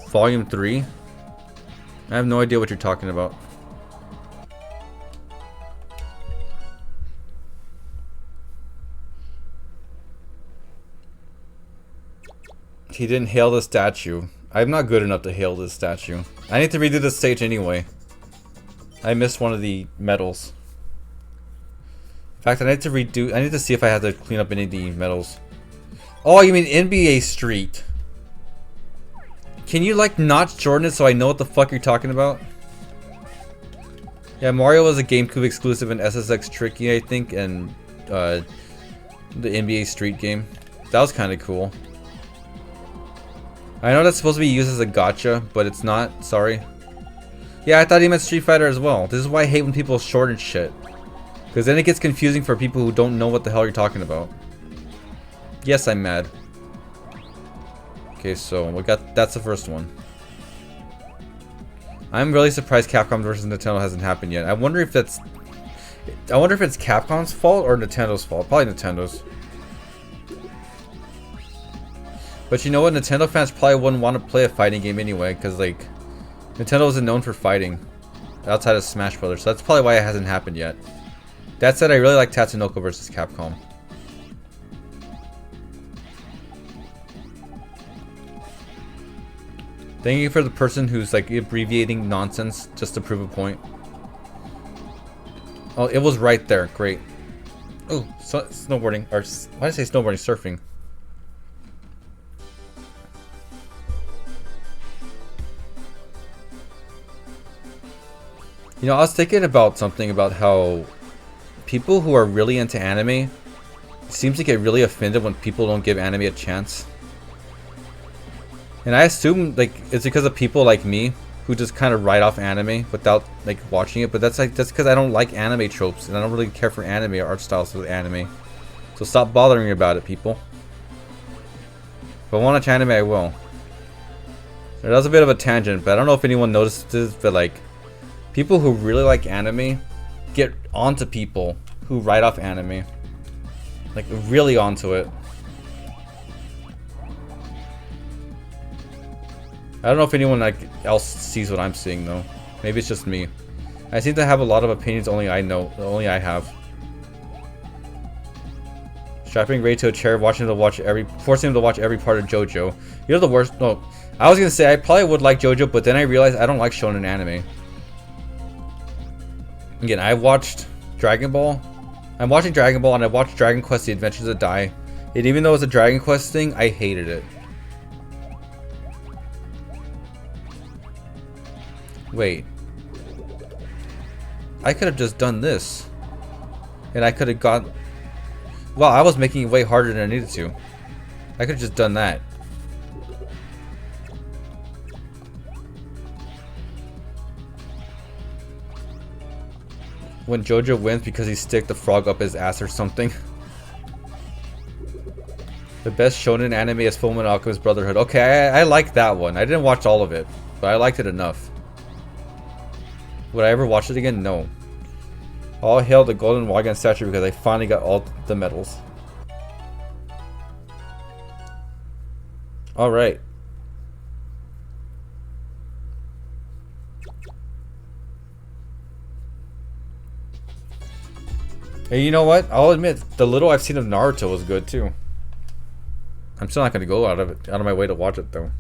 S1: Volume 3? I have no idea what you're talking about. He didn't hail the statue. I'm not good enough to hail this statue. I need to redo this stage anyway. I missed one of the medals. In fact, I need to see if I have to clean up any of the medals. Oh, you mean NBA Street? Can you like not shorten it so I know what the fuck you're talking about? Yeah, Mario was a GameCube exclusive in SSX Tricky, I think, and the NBA Street game. That was kind of cool. I know that's supposed to be used as a gotcha, but it's not. Sorry. Yeah, I thought he meant Street Fighter as well. This is why I hate when people shorten shit. Because then it gets confusing for people who don't know what the hell you're talking about. Yes, I'm mad. Okay, so that's the first one. I'm really surprised Capcom versus Nintendo hasn't happened yet. I wonder if it's Capcom's fault or Nintendo's fault. Probably Nintendo's. But you know what? Nintendo fans probably wouldn't want to play a fighting game anyway, because like Nintendo isn't known for fighting outside of Smash Brothers, so that's probably why it hasn't happened yet. That said, I really like Tatsunoko versus Capcom. Thank you for the person who's like abbreviating nonsense just to prove a point. Oh, it was right there. Great. Oh, snowboarding, or why did I say snowboarding? Surfing. You know, I was thinking about something about how people who are really into anime seem to get really offended when people don't give anime a chance. And I assume like it's because of people like me who just kind of write off anime without like watching it, but that's because I don't like anime tropes and I don't really care for anime or art styles with anime. So stop bothering me about it, people. If I want to watch anime, I will. That was a bit of a tangent, but I don't know if anyone noticed this, but like people who really like anime get onto people who write off anime. Like really onto it. I don't know if anyone like else sees what I'm seeing though. Maybe it's just me. I seem to have a lot of opinions only I have. Strapping Ray to a chair, forcing him to watch every part of JoJo. You know the worst. No, I was gonna say I probably would like JoJo, but then I realized I don't like shonen anime. Again, I watched Dragon Ball. I'm watching Dragon Ball, and I watched Dragon Quest: The Adventures of Dai. And even though it's a Dragon Quest thing, I hated it. Wait. I could have just done this. And I could have got... Wow, I was making it way harder than I needed to. I could have just done that. When JoJo wins because he stick the frog up his ass or something. The best shonen anime is Fullmetal Alchemist Brotherhood. Okay, I like that one. I didn't watch all of it, but I liked it enough. Would I ever watch it again? No. All hail the golden Wagyan statue because I finally got all the medals. Alright. Hey, you know what? I'll admit, the little I've seen of Naruto was good too. I'm still not gonna go out of my way to watch it though.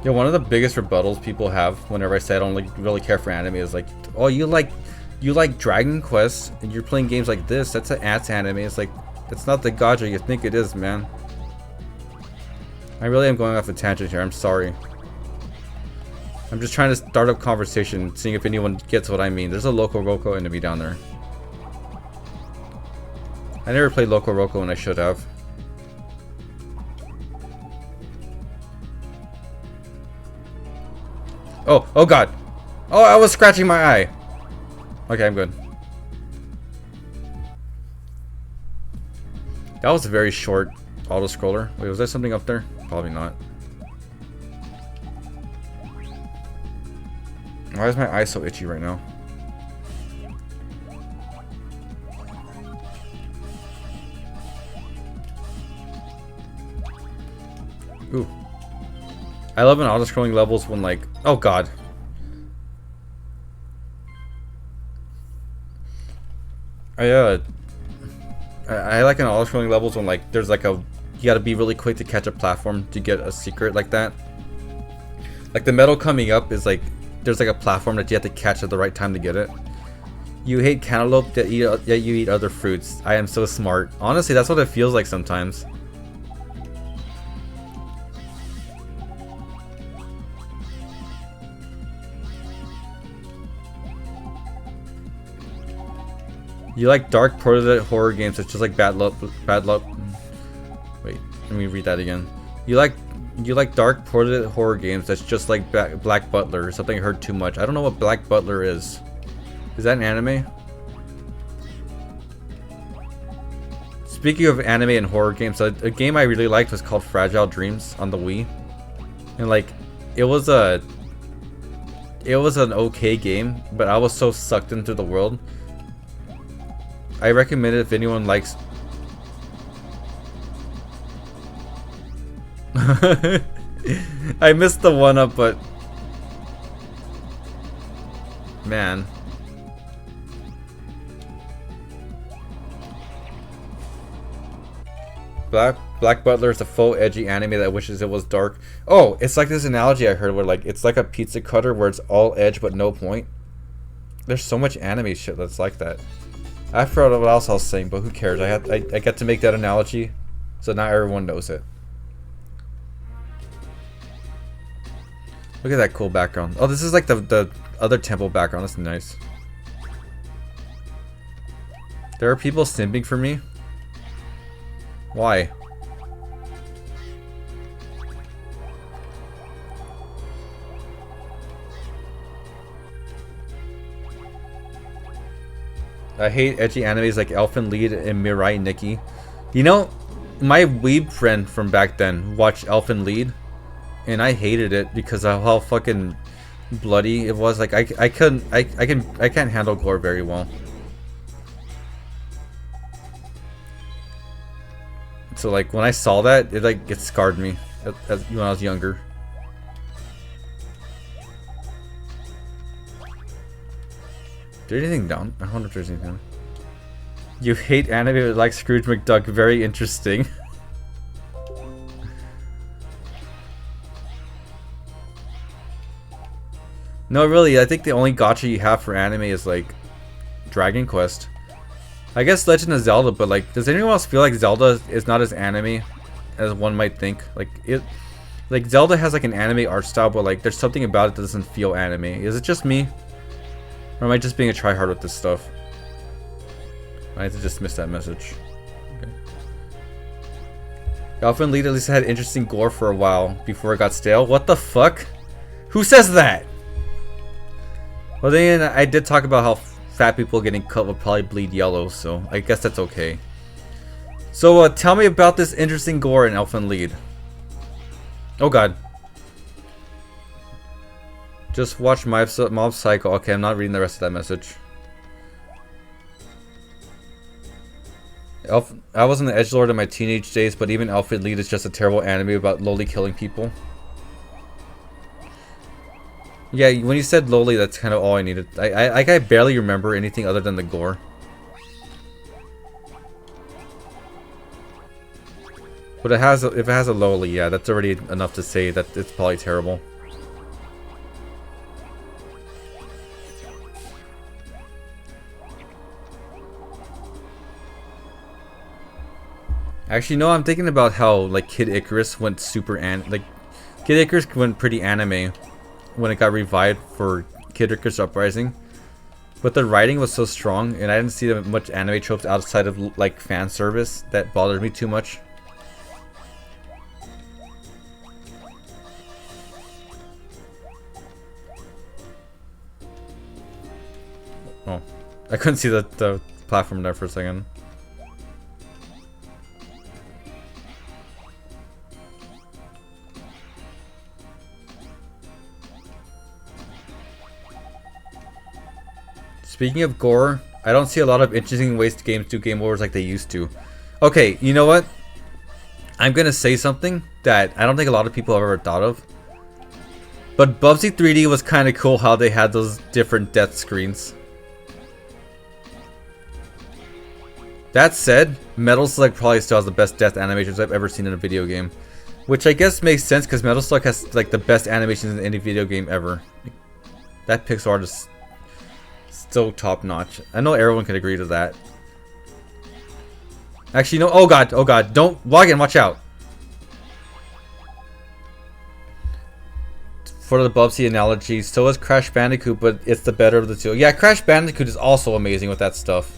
S1: Yeah, one of the biggest rebuttals people have whenever I say I don't really care for anime is like, oh, you like Dragon Quest and you're playing games like this. That's an ass anime. It's like, it's not the gacha you think it is, man. I really am going off a tangent here. I'm sorry. I'm just trying to start up conversation, seeing if anyone gets what I mean. There's a Loco Roco enemy down there. I never played Loco Roco when I should have. Oh god. Oh, I was scratching my eye. Okay, I'm good. That was a very short auto-scroller. Wait, was there something up there? Probably not. Why is my eye so itchy right now? Ooh. I love when auto-scrolling levels when like... Oh god. I like an auto-scrolling levels when like there's like a... You gotta be really quick to catch a platform to get a secret like that. Like the medal coming up is like... There's like a platform that you have to catch at the right time to get it. You hate cantaloupe that you eat other fruits. I am so smart. Honestly, that's what it feels like sometimes. You like dark portrait horror games that's just like bad luck. Wait, let me read that again. You like dark portrait horror games that's just like Black Butler or something I heard too much. I don't know what Black Butler is. Is that an anime? Speaking of anime and horror games, a game I really liked was called Fragile Dreams on the Wii. And like, it was an okay game, but I was so sucked into the world. I recommend it if anyone likes... I missed the one up, but... Man. Black Butler is a faux edgy anime that wishes it was dark. Oh, it's like this analogy I heard where like it's like a pizza cutter where it's all edge but no point. There's so much anime shit that's like that. I forgot what else I was saying, but who cares? I get to make that analogy, so now everyone knows it. Look at that cool background. Oh, this is like the other temple background. That's nice. There are people simping for me? Why? I hate edgy animes like Elfen Lied and Mirai Nikki. You know, my weeb friend from back then watched Elfen Lied, and I hated it because of how fucking bloody it was. Like I can't handle gore very well. So like when I saw that, it scarred me when I was younger. Is there anything down? I wonder if there's anything down. You hate anime like Scrooge McDuck. Very interesting. No, really, I think the only gacha you have for anime is like Dragon Quest. I guess Legend of Zelda, but like, does anyone else feel like Zelda is not as anime as one might think? Like Zelda has like an anime art style, but like there's something about it that doesn't feel anime. Is it just me? Or am I just being a tryhard with this stuff? I had to dismiss that message. Okay. Elfen Lied at least had interesting gore for a while before it got stale. What the fuck? Who says that? Well then, I did talk about how fat people getting cut will probably bleed yellow, so I guess that's okay. So tell me about this interesting gore in Elfen Lied. Oh god. Just watch Mob Psycho. Okay, I'm not reading the rest of that message. I was in the edgelord in my teenage days, but even Elfen Lied is just a terrible anime about lowly killing people. Yeah, when you said lowly, that's kind of all I needed. I barely remember anything other than the gore. But if it has a lowly, yeah, that's already enough to say that it's probably terrible. Actually, no, I'm thinking about how like Kid Icarus went Kid Icarus went pretty anime when it got revived for Kid Icarus Uprising. But the writing was so strong, and I didn't see much anime tropes outside of like fan service that bothered me too much. Oh, I couldn't see the platform there for a second. Speaking of gore, I don't see a lot of interesting ways games do game overs like they used to. Okay, you know what? I'm gonna say something that I don't think a lot of people have ever thought of. But Bubsy 3D was kind of cool how they had those different death screens. That said, Metal Slug probably still has the best death animations I've ever seen in a video game. Which I guess makes sense because Metal Slug has like the best animations in any video game ever. That pixel art is still top notch. I know everyone can agree to that. Actually, no. Oh god, don't. Wagyan, watch out. For the Bubsy analogy, so is Crash Bandicoot, but it's the better of the two. Yeah, Crash Bandicoot is also amazing with that stuff.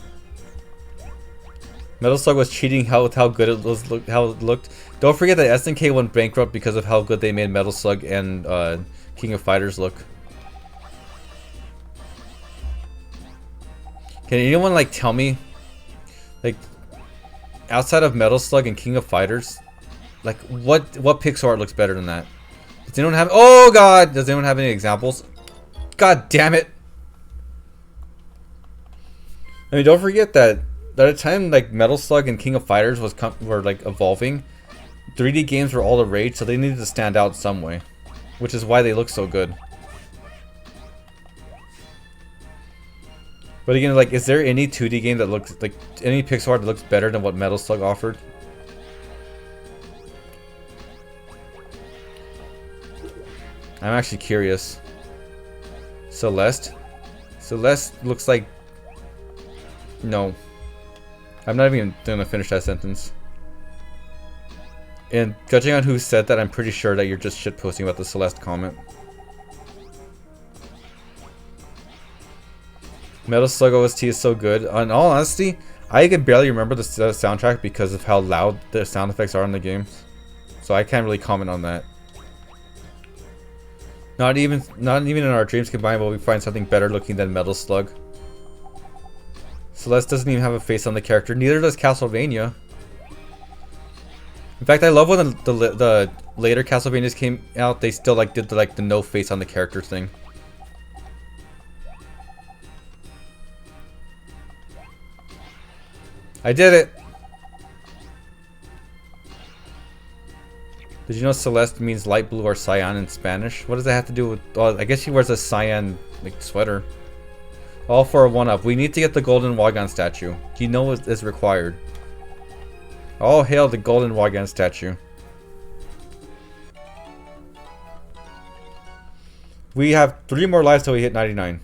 S1: Metal Slug was cheating with how good it was, how it looked. Don't forget that SNK went bankrupt because of how good they made Metal Slug and King of Fighters look. Can anyone like tell me, like, outside of Metal Slug and King of Fighters, like what pixel art looks better than that? Does anyone have? Oh god! Does anyone have any examples? God damn it! I mean, don't forget that at a time like Metal Slug and King of Fighters were like evolving, 3D games were all the rage, so they needed to stand out some way, which is why they look so good. But again, like, is there any 2D game that looks like any pixel art that looks better than what Metal Slug offered? I'm actually curious. Celeste Celeste looks like... No. I'm not even gonna finish that sentence. And judging on who said that, I'm pretty sure that you're just shitposting about the Celeste comment. Metal Slug OST is so good. In all honesty, I can barely remember the soundtrack because of how loud the sound effects are in the game. So I can't really comment on that. Not even in our dreams combined will we find something better looking than Metal Slug. Celeste doesn't even have a face on the character. Neither does Castlevania. In fact, I love when the later Castlevanias came out. They still like did the no face on the character thing. I did it. Did you know Celeste means light blue or cyan in Spanish? What does that have to do with... Oh, I guess she wears a cyan like sweater. All for a 1-up. We need to get the golden Wagyan statue. You know it is required. All hail the golden Wagyan statue. We have 3 more lives till we hit 99.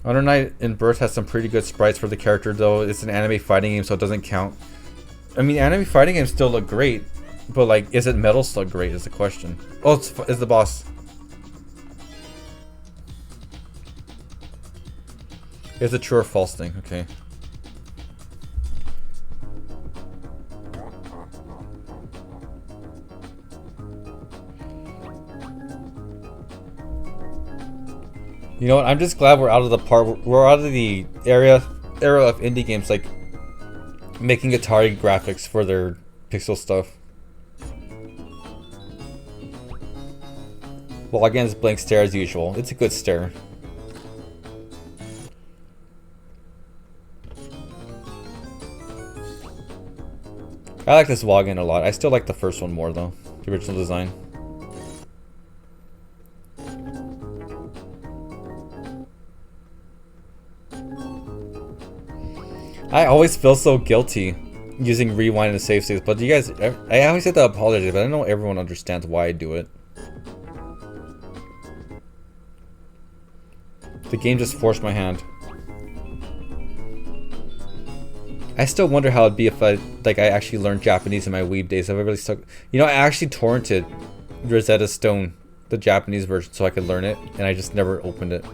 S1: Under Night in Birth has some pretty good sprites for the character, though it's an anime fighting game, so it doesn't count. I mean, anime fighting games still look great, but like, is it Metal Slug great is the question. Oh, it's the boss. It's a true or false thing, okay. You know what? I'm just glad we're out of the part. We're out of the era of indie games like making Atari graphics for their pixel stuff. Well, again, it's blank stare as usual. It's a good stare. I like this Wagyan a lot. I still like the first one more though, the original design. I always feel so guilty using rewind and save states, but you guys, I always have to apologize, but I know everyone understands why I do it. The game just forced my hand. I still wonder how it'd be if I actually learned Japanese in my weeb days. If I really stuck, you know, I actually torrented Rosetta Stone, the Japanese version, so I could learn it, and I just never opened it.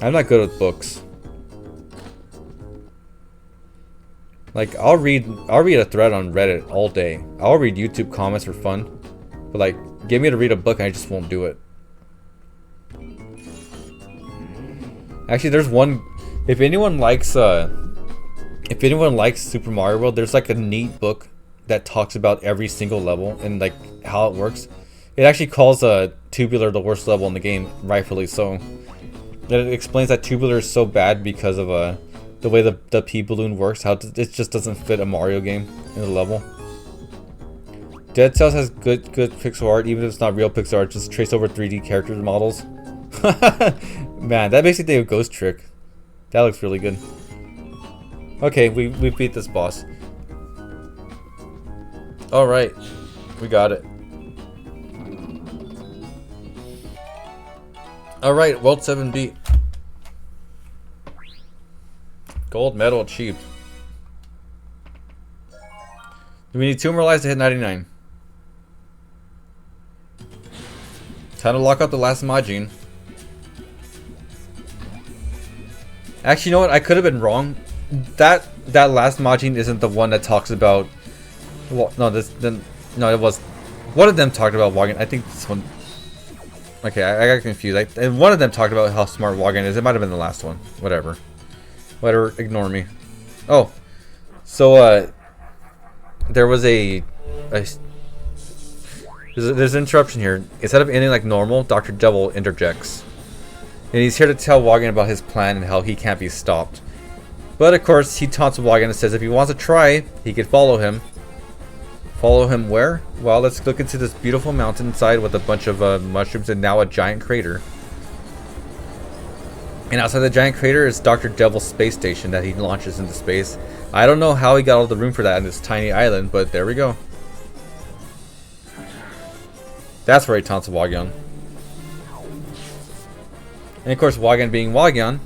S1: I'm not good with books. Like, I'll read a thread on Reddit all day. I'll read YouTube comments for fun, but like, get me to read a book and I just won't do it. Actually, there's one. If anyone likes Super Mario World, there's like a neat book that talks about every single level and like how it works. It actually calls Tubular the worst level in the game, rightfully so. And it explains that Tubular is so bad because of the way the P balloon works, how it just doesn't fit a Mario game in the level. Dead Cells has good pixel art, even if it's not real pixel art, just trace over 3D character models. Man, that makes me think of Ghost Trick. That looks really good. Okay, we beat this boss. Alright, we got it. Alright, World 7 beat. Gold medal achieved. We need 2 more lives to hit 99. Time to lock up the last Majin. Actually, you know what? I could have been wrong. That last Majin isn't the one that talks about. Well, no, no, it was. One of them talked about Wagyan. I think this one. Okay, I got confused. And one of them talked about how smart Wagyan is. It might have been the last one. Whatever. Ignore me. Oh, so there was there's an interruption here. Instead of ending like normal, Dr. Devil interjects. And he's here to tell Wagyan about his plan and how he can't be stopped. But of course, he taunts Wagyan and says if he wants to try, he could follow him. Follow him where? Well, let's look into this beautiful mountainside with a bunch of mushrooms and now a giant crater. And outside the giant crater is Dr. Devil's space station that he launches into space. I don't know how he got all the room for that on this tiny island, but there we go. That's where he taunts Wagyan. And of course, Wagyan being Wagyan,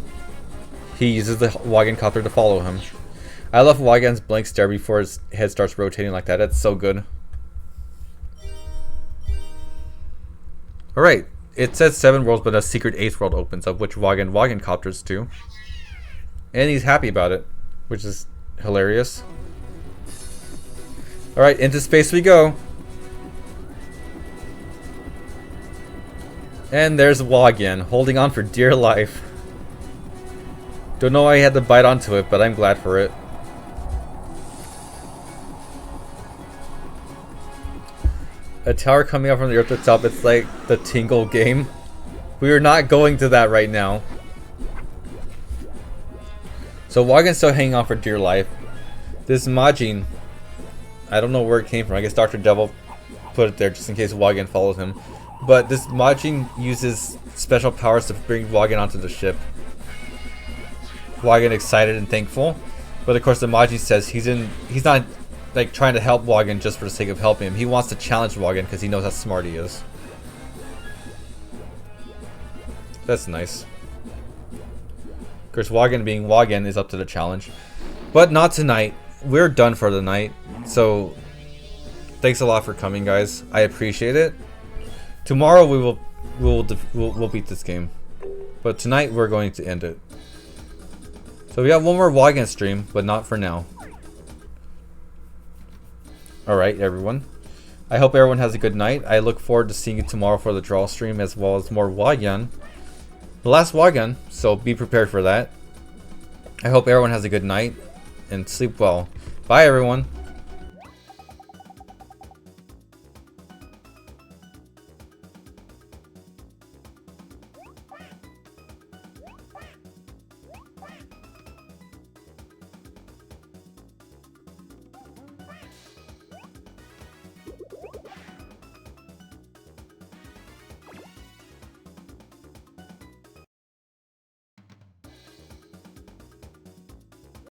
S1: he uses the Wagyan copter to follow him. I love Wagyan's blank stare before his head starts rotating like that. That's so good. Alright, it says 7 worlds, but a secret 8th world opens up, which Wagyan copters to. And he's happy about it, which is hilarious. Alright, into space we go. And there's Wagyan, holding on for dear life. Don't know why he had to bite onto it, but I'm glad for it. A tower coming up from the earth itself, it's like the Tingle game. We are not going to that right now. So Wagyan's still hanging on for dear life. This Majin, I don't know where it came from. I guess Dr. Devil put it there just in case Wagyan follows him. But this Majin uses special powers to bring Wagyan onto the ship. Wagyan excited and thankful. But of course the Majin says he's not like trying to help Wagyan just for the sake of helping him. He wants to challenge Wagyan because he knows how smart he is. That's nice. Of course, Wagyan being Wagyan is up to the challenge. But not tonight. We're done for the night. So, thanks a lot for coming, guys. I appreciate it. Tomorrow we'll beat this game. But tonight we're going to end it. So we got one more Wagyan stream, but not for now. Alright, everyone. I hope everyone has a good night. I look forward to seeing you tomorrow for the draw stream, as well as more Wagyan. The last Wagyan, so be prepared for that. I hope everyone has a good night and sleep well. Bye, everyone.